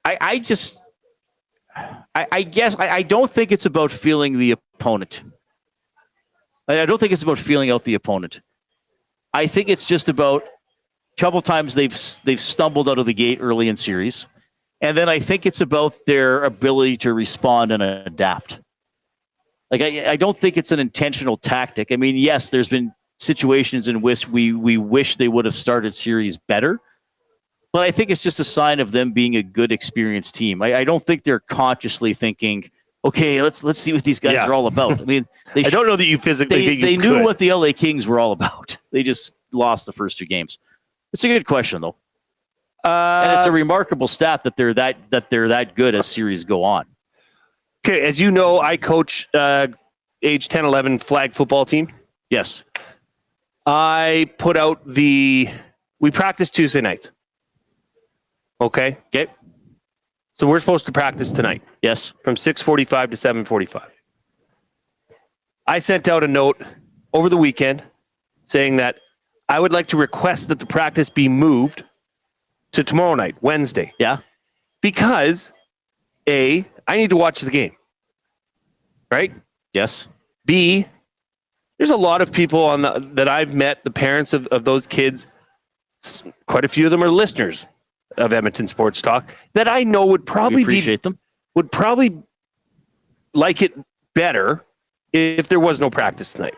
I guess I don't think it's about feeling the opponent. I don't think it's about feeling out the opponent. I think it's just about a couple times they've stumbled out of the gate early in series. And then I think it's about their ability to respond and adapt. Like, I don't think it's an intentional tactic. I mean, yes, there's been situations in which we wish they would have started series better. But I think it's just a sign of them being a good, experienced team. I don't think they're consciously thinking, okay, let's see what these guys are all about. I mean, I don't know that you physically think they you knew could. what the LA Kings were all about. They just lost the first 2 games. It's a good question, though. And it's a remarkable stat that they're that good as series go on. Okay, as you know, I coach age 10, 11 flag football team. Yes. I put out we practice Tuesday nights. Okay. So we're supposed to practice tonight. Yes. From 6:45 to 7:45. I sent out a note over the weekend saying that I would like to request that the practice be moved to tomorrow night, Wednesday. Yeah. Because A, I need to watch the game. Right? Yes. B, there's a lot of people that I've met, the parents of those kids, quite a few of them are listeners of Edmonton Sports Talk, that I know would probably would probably like it better if there was no practice tonight.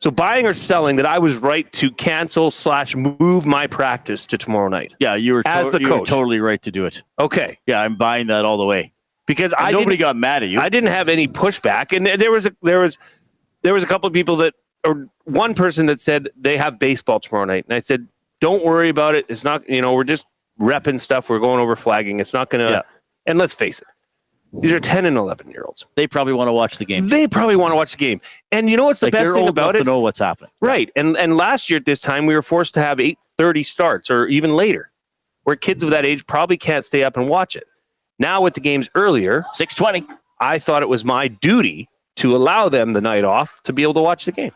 So buying or selling that I was right to cancel/move my practice to tomorrow night. Yeah, you were as the coach. You were totally right to do it. Okay. Yeah, I'm buying that all the way. Because nobody got mad at you. I didn't have any pushback, and there was a couple of people or one person that said they have baseball tomorrow night, and I said, don't worry about it. It's not, we're just repping stuff. We're going over flagging. It's not going to. Yeah. And let's face it, these are 10 and 11-year-olds. They probably want to watch the game. And you know what's the best thing about it? To know what's happening. Right. And last year at this time, we were forced to have 8:30 starts or even later, where kids of that age probably can't stay up and watch it. Now with the games earlier, 6:20, I thought it was my duty to allow them the night off to be able to watch the game.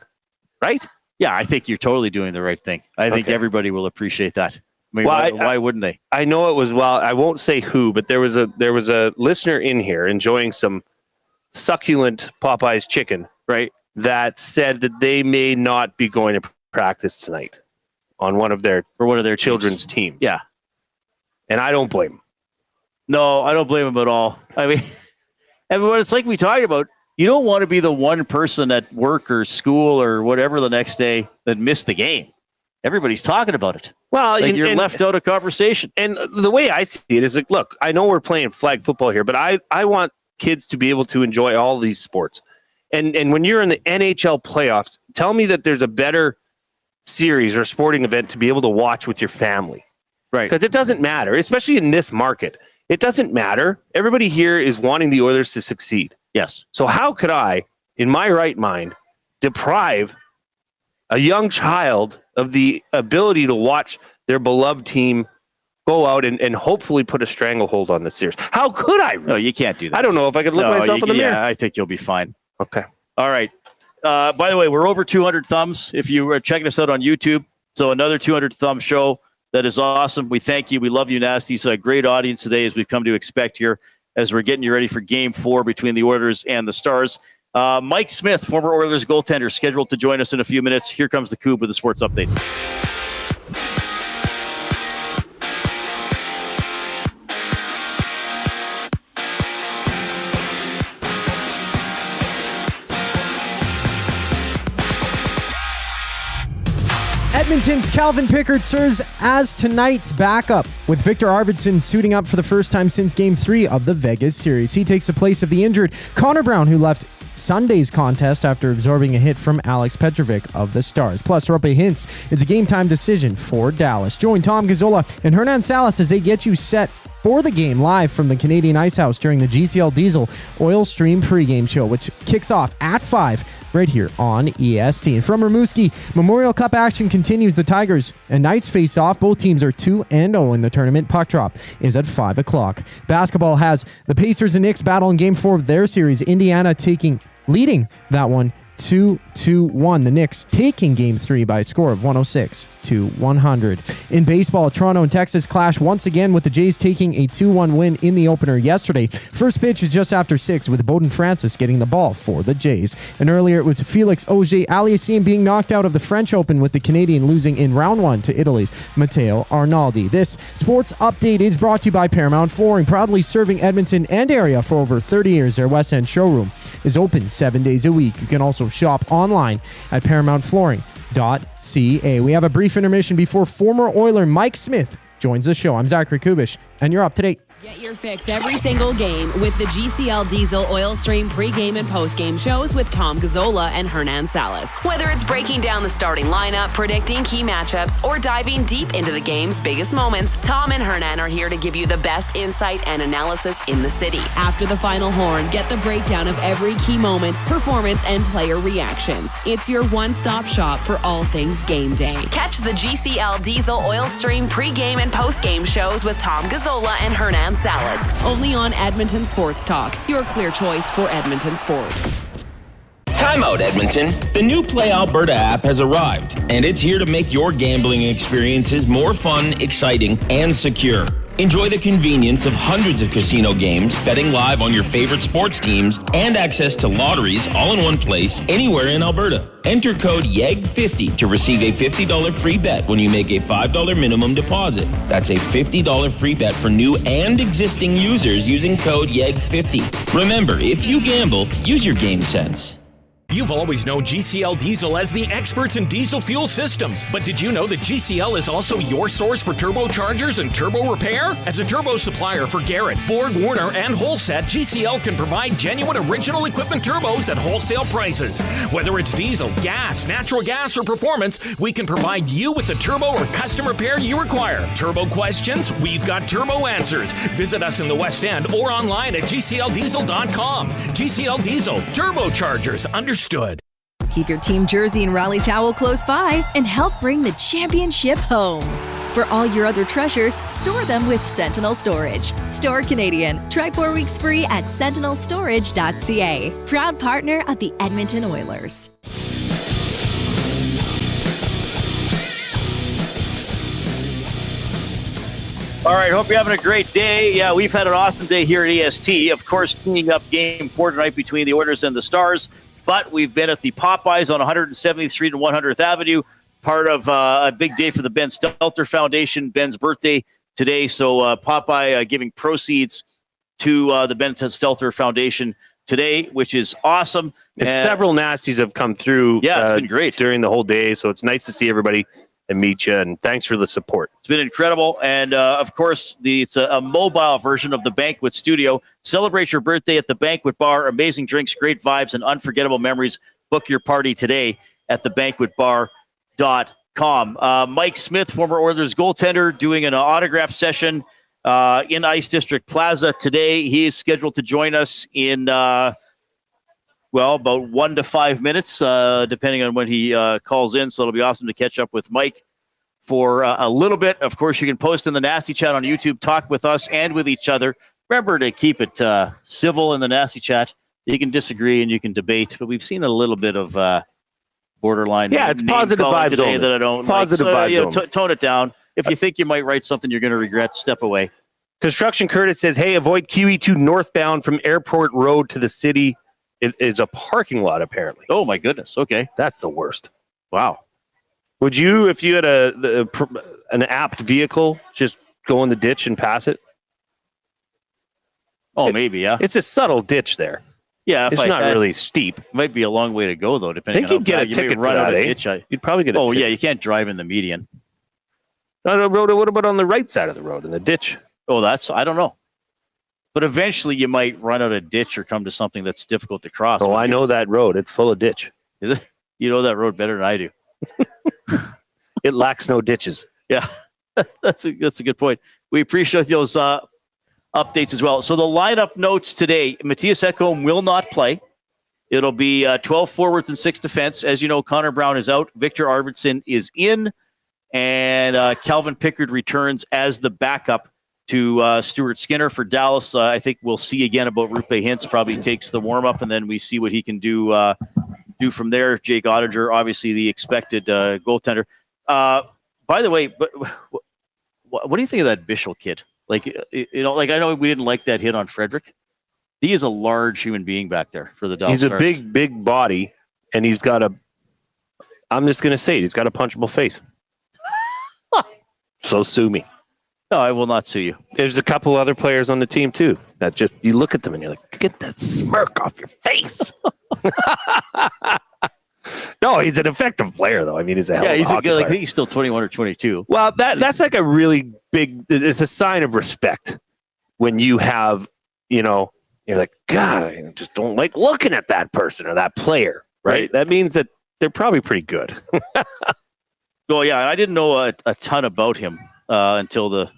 Right? Yeah, I think you're totally doing the right thing. I think everybody will appreciate that. I mean, why wouldn't they? I know it was, I won't say who, but there was a listener in here enjoying some succulent Popeyes chicken, right? That said that they may not be going to practice tonight on one of their children's teams. Yeah. And I don't blame them. No, I don't blame them at all. I mean, it's like we talked about. You don't want to be the one person at work or school or whatever the next day that missed the game. Everybody's talking about it. Well, you're left out of conversation. And the way I see it is like, look, I know we're playing flag football here, but I want kids to be able to enjoy all these sports. And when you're in the NHL playoffs, tell me that there's a better series or sporting event to be able to watch with your family. Right. Because it doesn't matter, especially in this market. It doesn't matter. Everybody here is wanting the Oilers to succeed. Yes. So how could I, in my right mind, deprive a young child of the ability to watch their beloved team go out and hopefully put a stranglehold on the series? How could I? No, you can't do that. I don't know if I could look myself in the mirror. Yeah, I think you'll be fine. Okay. All right. By the way, we're over 200 thumbs. If you are checking us out on YouTube, so another 200 thumb show. That is awesome. We thank you. We love you, Nasties. A great audience today, as we've come to expect here, as we're getting you ready for Game 4 between the Oilers and the Stars. Mike Smith, former Oilers goaltender, scheduled to join us in a few minutes. Here comes the Coupe with a sports update. Edmonton's Calvin Pickard serves as tonight's backup, with Viktor Arvidsson suiting up for the first time since Game 3 of the Vegas series. He takes the place of the injured Connor Brown, who left Sunday's contest after absorbing a hit from Alex Petrovic of the Stars. Plus, Rope hints it's a game-time decision for Dallas. Join Tom Gazzola and Hernan Salas as they get you set for the game live from the Canadian Ice House during the GCL Diesel Oil Stream pregame show, which kicks off at 5 right here on EST. And from Rimouski, Memorial Cup action continues. The Tigers and Knights face off. Both teams are 2-0 in the tournament. Puck drop is at 5 o'clock. Basketball has the Pacers and Knicks battle in Game 4 of their series. Indiana leading that one 2-1. The Knicks taking Game 3 by a score of 106-100. In baseball, Toronto and Texas clash once again with the Jays taking a 2-1 win in the opener yesterday. First pitch is just after 6 with Bowden Francis getting the ball for the Jays. And earlier it was Felix Auger-Aliassime being knocked out of the French Open with the Canadian losing in round 1 to Italy's Matteo Arnaldi. This sports update is brought to you by Paramount Flooring, proudly serving Edmonton and area for over 30 years. Their West End showroom is open 7 days a week. You can also shop online at ParamountFlooring.ca. We have a brief intermission before former Oiler Mike Smith joins the show. I'm Zachary Kubish, and you're up to date. Get your fix every single game with the GCL Diesel Oil Stream pregame and postgame shows with Tom Gazzola and Hernan Salas. Whether it's breaking down the starting lineup, predicting key matchups, or diving deep into the game's biggest moments, Tom and Hernan are here to give you the best insight and analysis in the city. After the final horn, get the breakdown of every key moment, performance, and player reactions. It's your one-stop shop for all things game day. Catch the GCL Diesel Oil Stream pregame and postgame shows with Tom Gazzola and Hernan Salas, only on Edmonton Sports Talk, your clear choice for Edmonton sports. Timeout Edmonton. The new Play Alberta app has arrived, and it's here to make your gambling experiences more fun, exciting, and secure. Enjoy the convenience of hundreds of casino games, betting live on your favorite sports teams, and access to lotteries all in one place, anywhere in Alberta. Enter code YEG50 to receive a $50 free bet when you make a $5 minimum deposit. That's a $50 free bet for new and existing users using code YEG50. Remember, if you gamble, use your game sense. You've always known GCL Diesel as the experts in diesel fuel systems, but did you know that GCL is also your source for turbochargers and turbo repair? As a turbo supplier for Garrett, Borg Warner, and Holset, GCL can provide genuine original equipment turbos at wholesale prices. Whether it's diesel, gas, natural gas, or performance, we can provide you with the turbo or custom repair you require. Turbo questions? We've got turbo answers. Visit us in the West End or online at GCLDiesel.com. GCL Diesel, turbochargers, understood. Keep your team jersey and rally towel close by and help bring the championship home. For all your other treasures, store them with Sentinel Storage. Store Canadian. Try 4 weeks free at sentinelstorage.ca. Proud partner of the Edmonton Oilers. All right, hope you're having a great day. Yeah, we've had an awesome day here at EST. Of course, teeing up Game 4 tonight between the Oilers and the Stars. But we've been at the Popeyes on 170th Street and 100th Avenue, part of a big day for the Ben Stelter Foundation. Ben's birthday today, so Popeye giving proceeds to the Ben Stelter Foundation today, which is awesome. And several nasties have come through. Yeah, it's been great during the whole day, so it's nice to see everybody and meet you, and thanks for the support. It's been incredible, and of course, it's a mobile version of the banquet studio. Celebrate your birthday at the banquet bar. Amazing drinks, great vibes, and unforgettable memories. Book your party today at thebanquetbar.com. Mike Smith, former Oilers goaltender, doing an autograph session in Ice District Plaza today. He is scheduled to join us in, about 1 to 5 minutes, depending on when he calls in. So it'll be awesome to catch up with Mike for a little bit. Of course, you can post in the Nasty Chat on YouTube, talk with us and with each other. Remember to keep it civil in the Nasty Chat. You can disagree and you can debate, but we've seen a little bit of borderline. Yeah, it's positive vibes today only. that I don't positive like. So, vibes only. Tone it down. If you think you might write something you're going to regret, step away. Construction Curtis says, hey, avoid QE2 northbound from Airport Road to the city. It is a parking lot, apparently. Oh, my goodness. Okay. That's the worst. Wow. Would you, if you had an apt vehicle, just go in the ditch and pass it? Oh, maybe, yeah. It's a subtle ditch there. Yeah. It's not really steep. Might be a long way to go, though, depending I think on you'd get a ticket for that, ditch. You'd probably get a ticket. Yeah, you can't drive in the median. No, what about on the right side of the road, in the ditch? Oh, I don't know. But eventually you might run out of ditch or come to something that's difficult to cross. Oh, I know that road. It's full of ditch. Is it? You know that road better than I do. It lacks no ditches. Yeah, that's a good point. We appreciate those updates as well. So the lineup notes today, Mattias Ekholm will not play. It'll be 12 forwards and 6 defense. As you know, Connor Brown is out. Viktor Arvidsson is in. And Calvin Pickard returns as the backup to Stuart Skinner for Dallas. I think we'll see again about Rupe Hintz. Probably takes the warm-up, and then we see what he can do do from there. Jake Ottinger, obviously the expected goaltender. By the way, but what do you think of that Bischel kid? Like, I know we didn't like that hit on Frederick. He is a large human being back there for the Dallas Stars. He's a big body, and he's got I'm just going to say it, he's got a punchable face. So sue me. No, I will not sue you. There's a couple other players on the team, too, that just, you look at them and you're like, get that smirk off your face. No, he's an effective player, though. I mean, he's a hell of a hockey player. I think he's still 21 or 22. Well, that's like a really big, it's a sign of respect when you have, you're like, God, I just don't like looking at that person or that player, right? That means that they're probably pretty good. Well, yeah, I didn't know a ton about him until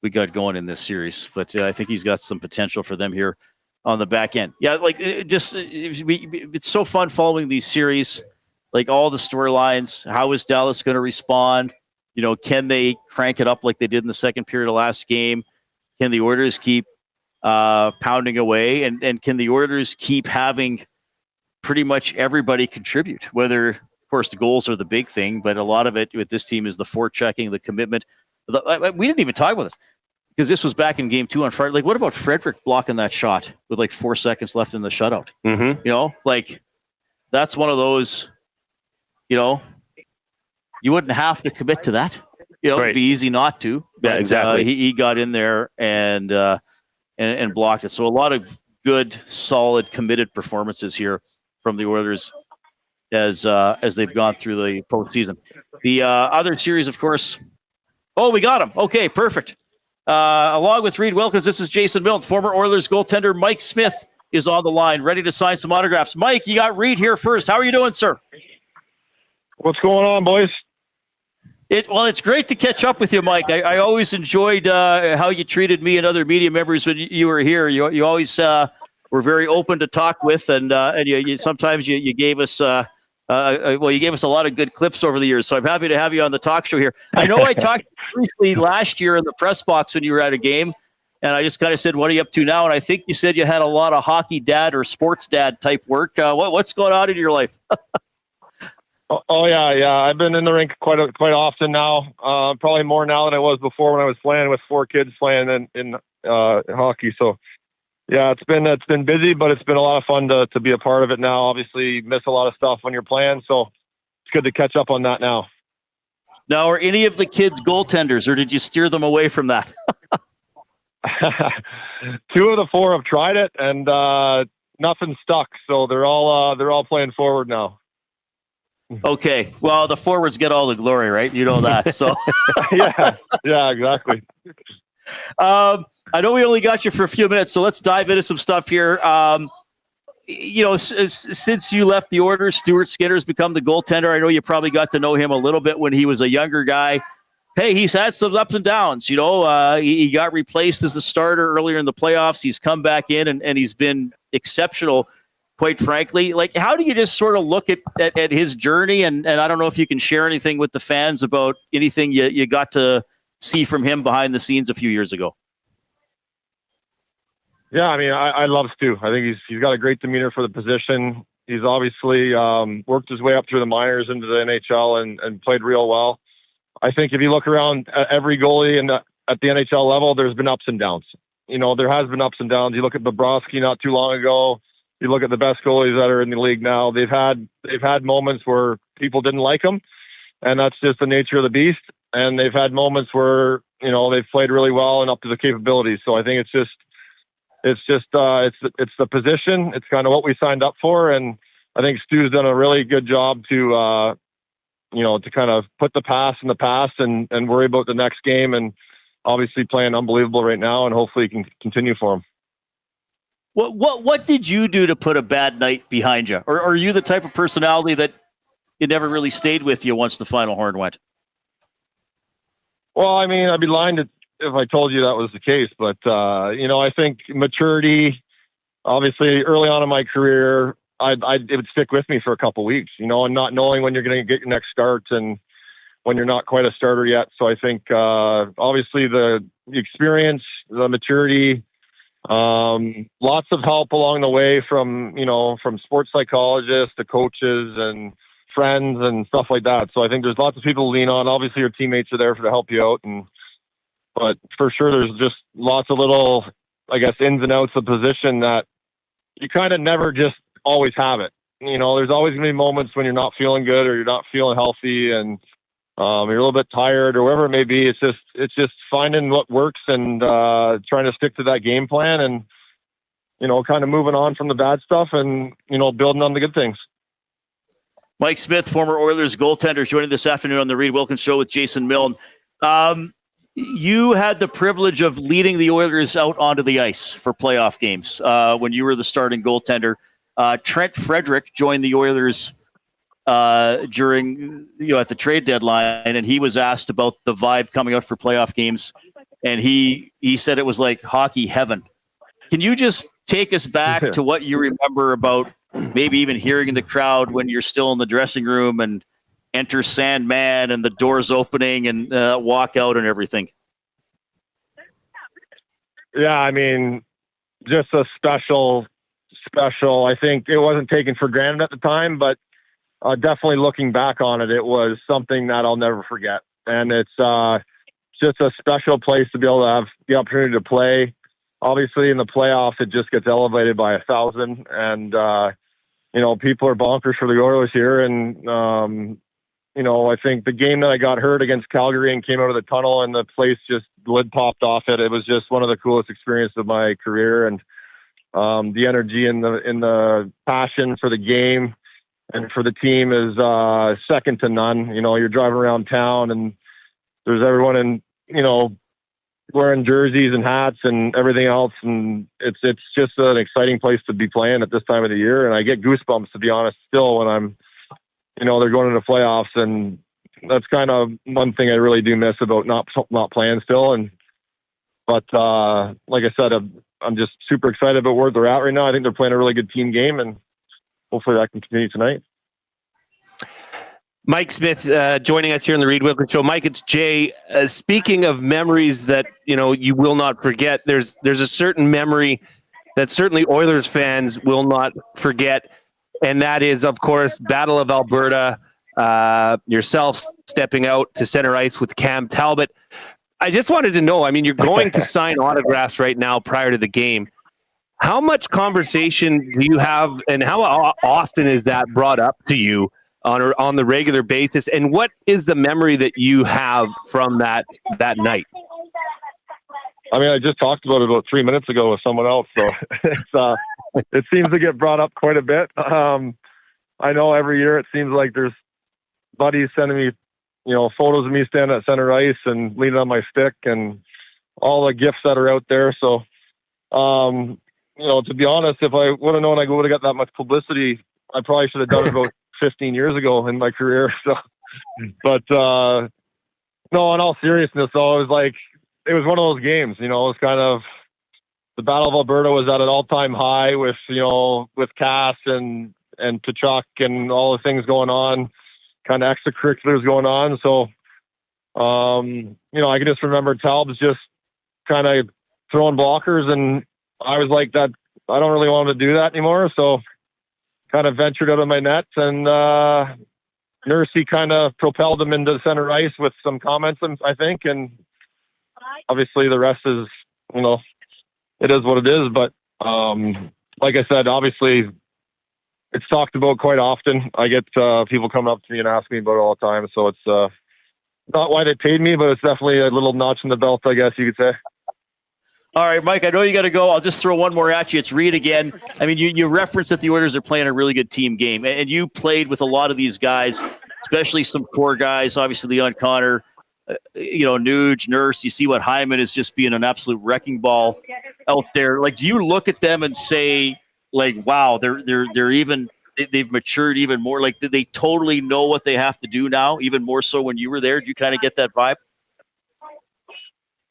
we got going in this series, but I think he's got some potential for them here on the back end. Yeah, it's so fun following these series, like all the storylines. How is Dallas going to respond? Can they crank it up like they did in the second period of last game? Can the Oilers keep pounding away? And can the Oilers keep having pretty much everybody contribute? Whether, of course, the goals are the big thing, but a lot of it with this team is the forechecking, the commitment. We didn't even talk about this because this was back in game 2 on Friday. Like, what about Frederick blocking that shot with like 4 seconds left in the shutout? Mm-hmm. That's one of those, you wouldn't have to commit to that. It'd be easy not to. But, yeah, exactly. He got in there and blocked it. So a lot of good, solid, committed performances here from the Oilers as they've gone through the postseason. The other series, of course. Oh, we got him. Okay, perfect. Along with Reid Wilkins, this is Jason Milne. Former Oilers goaltender Mike Smith is on the line, ready to sign some autographs. Mike, you got Reid here first. How are you doing, sir? What's going on, boys? It's great to catch up with you, Mike. I always enjoyed how you treated me and other media members when you were here. You always were very open to talk with, and you sometimes you gave us you gave us a lot of good clips over the years. So I'm happy to have you on the talk show here. I know I talked briefly last year in the press box when you were at a game, and I just kind of said, "What are you up to now?" And I think you said you had a lot of hockey dad or sports dad type work. What's going on in your life? Oh yeah. I've been in the rink quite often now. Probably more now than I was before when I was playing with 4 kids playing in hockey. So yeah, it's been busy, but it's been a lot of fun to be a part of it now. Obviously, you miss a lot of stuff when you're playing, so it's good to catch up on that now. Now, are any of the kids goaltenders, or did you steer them away from that? 2 of the 4 have tried it, and nothing stuck. So they're all playing forward now. Okay, well, the forwards get all the glory, right? You know that. So yeah, exactly. I know we only got you for a few minutes, so let's dive into some stuff here. Since you left the Oilers, Stuart Skinner's become the goaltender. I know you probably got to know him a little bit when he was a younger guy. Hey, he's had some ups and downs. He got replaced as the starter earlier in the playoffs. He's come back in, and he's been exceptional, quite frankly. Like, how do you just sort of look at his journey? And I don't know if you can share anything with the fans about anything you got to see from him behind the scenes a few years ago. Yeah, I mean, I love Stu. I think he's got a great demeanor for the position. He's obviously worked his way up through the minors into the NHL and played real well. I think if you look around at every goalie at the NHL level, there's been ups and downs. There has been ups and downs. You look at Bobrovsky not too long ago. You look at the best goalies that are in the league now. They've had moments where people didn't like them, and that's just the nature of the beast. And they've had moments where they've played really well and up to the capabilities. So I think it's the position. It's kind of what we signed up for, and I think Stu's done a really good job to kind of put the past in the past and worry about the next game. And obviously playing unbelievable right now, and hopefully he can continue for him. What did you do to put a bad night behind you, or are you the type of personality that it never really stayed with you once the final horn went? Well, I mean, I'd be lying if I told you that was the case, but I think maturity, obviously early on in my career, it would stick with me for a couple of weeks, and not knowing when you're going to get your next start and when you're not quite a starter yet. So I think obviously the experience, the maturity, Lots of help along the way from sports psychologists to coaches and friends and stuff like that. So I think there's lots of people to lean on. Obviously your teammates are there to help you out, but for sure there's just lots of little, I guess, ins and outs of position that you kind of never just always have it. There's always gonna be moments when you're not feeling good or you're not feeling healthy and you're a little bit tired or whatever it may be. It's just finding what works and trying to stick to that game plan and, kind of moving on from the bad stuff and, building on the good things. Mike Smith, former Oilers goaltender, joining this afternoon on the Reid Wilkins Show with Jason Milne. You had the privilege of leading the Oilers out onto the ice for playoff games when you were the starting goaltender. Trent Frederick joined the Oilers during at the trade deadline, and he was asked about the vibe coming out for playoff games, and he said it was like hockey heaven. Can you just take us back to what you remember about maybe even hearing in the crowd when you're still in the dressing room and enter Sandman and the doors opening and walk out and everything? Yeah, I mean, just a special. I think it wasn't taken for granted at the time, but definitely looking back on it, it was something that I'll never forget. And it's just a special place to be able to have the opportunity to play. Obviously, in the playoffs, it just gets elevated by 1,000. And, people are bonkers for the Oilers here. And, I think the game that I got hurt against Calgary and came out of the tunnel and the place just lid popped off it. It was just one of the coolest experiences of my career. And the energy and the passion for the game and for the team is second to none. You're driving around town and there's everyone in, wearing jerseys and hats and everything else. And it's just an exciting place to be playing at this time of the year. And I get goosebumps, to be honest, still when I'm, they're going into playoffs. And that's kind of one thing I really do miss about not playing still. But like I said, I'm just super excited about where they're at right now. I think they're playing a really good team game, and hopefully that can continue tonight. Mike Smith joining us here on the Reid Wilkins Show. Mike, it's Jay. Speaking of memories that you will not forget, there's a certain memory that certainly Oilers fans will not forget, and that is, of course, Battle of Alberta. Yourself stepping out to center ice with Cam Talbot. I just wanted to know. I mean, you're going to sign autographs right now prior to the game. How much conversation do you have, and how often is that brought up to you on the regular basis? And what is the memory that you have from that night? I mean, I just talked about it about 3 minutes ago with someone else, so it seems to get brought up quite a bit. I know every year it seems like there's buddies sending me, photos of me standing at center ice and leaning on my stick and all the gifts that are out there. So, to be honest, if I would have known I would have got that much publicity, I probably should have done it about 15 years ago in my career. So, but no, in all seriousness, though, it was one of those games. It was kind of the Battle of Alberta was at an all-time high with Cass and Tkachuk and all the things going on, kind of extracurriculars going on. So, I can just remember Talb's just kind of throwing blockers, and I was like that. I don't really want to do that anymore. So kind of ventured out of my nets, and Nursey kind of propelled him into center ice with some comments, I think. And obviously the rest is, it is what it is. But like I said, obviously it's talked about quite often. I get people coming up to me and ask me about it all the time. So it's not why they paid me, but it's definitely a little notch in the belt, I guess you could say. All right, Mike, I know you got to go. I'll just throw one more at you. It's Reid again. I mean, you referenced that the Oilers are playing a really good team game, and you played with a lot of these guys, especially some core guys, obviously Leon Connor, Nuge, Nurse. You see what Hyman is just being an absolute wrecking ball out there. Like, do you look at them and say, like, wow, they've matured even more? Like, did they totally know what they have to do now, even more so when you were there? Do you kind of get that vibe?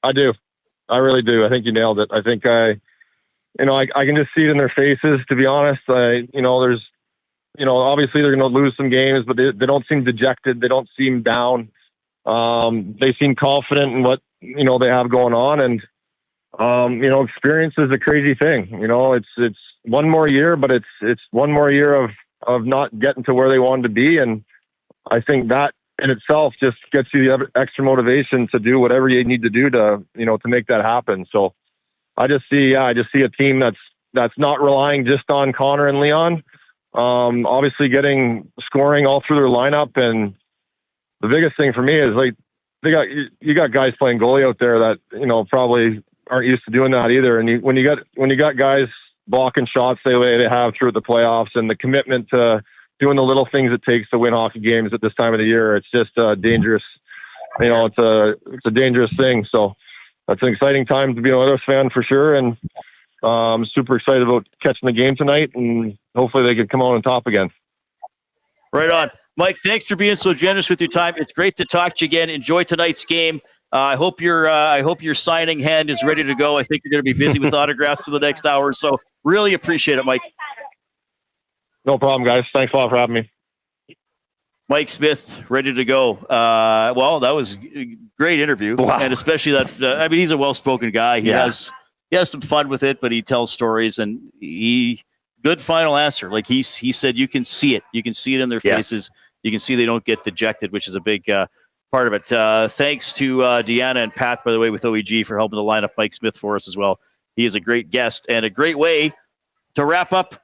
I do. I really do. I think you nailed it. I think I can just see it in their faces, to be honest. There's, obviously they're going to lose some games, but they don't seem dejected. They don't seem down. They seem confident in what, they have going on. And Experience is a crazy thing. It's one more year, but it's one more year of not getting to where they wanted to be. And I think that in itself just gets you the extra motivation to do whatever you need to do to make that happen. So I just see a team that's not relying just on Connor and Leon. Obviously getting scoring all through their lineup. And the biggest thing for me is you got guys playing goalie out there that, probably aren't used to doing that either. And when you got guys blocking shots the way they have through the playoffs, and the commitment to doing the little things it takes to win hockey games at this time of the year, it's just dangerous. It's a dangerous thing. So it's an exciting time to be an Oilers fan for sure. And I'm super excited about catching the game tonight, and hopefully they can come out on top again. Right on. Mike, thanks for being so generous with your time. It's great to talk to you again. Enjoy tonight's game. I hope your signing hand is ready to go. I think you're going to be busy with autographs for the next hour. So really appreciate it, Mike. No problem, guys. Thanks a lot for having me. Mike Smith, ready to go. Well, that was a great interview. Wow. And especially that, he's a well-spoken guy. He has some fun with it, but he tells stories, and good final answer. Like he said, you can see it. You can see it in their faces. You can see they don't get dejected, which is a big part of it. Thanks to Deanna and Pat, by the way, with OEG for helping to line up Mike Smith for us as well. He is a great guest and a great way to wrap up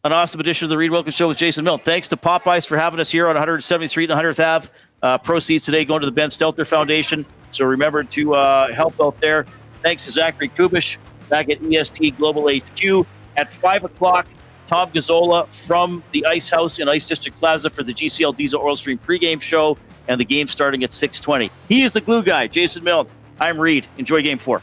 an awesome edition of the Reid Wilkins Show with Jason Milne. Thanks to Popeyes for having us here on 170th Street and 100th Ave. Proceeds today going to the Ben Stelter Foundation. So remember to help out there. Thanks to Zachary Kubish back at EST Global HQ. At 5 o'clock, Tom Gazzola from the Ice House in Ice District Plaza for the GCL Diesel Oil Stream pregame show, and the game starting at 6:20. He is the glue guy, Jason Milne. I'm Reid. Enjoy Game 4.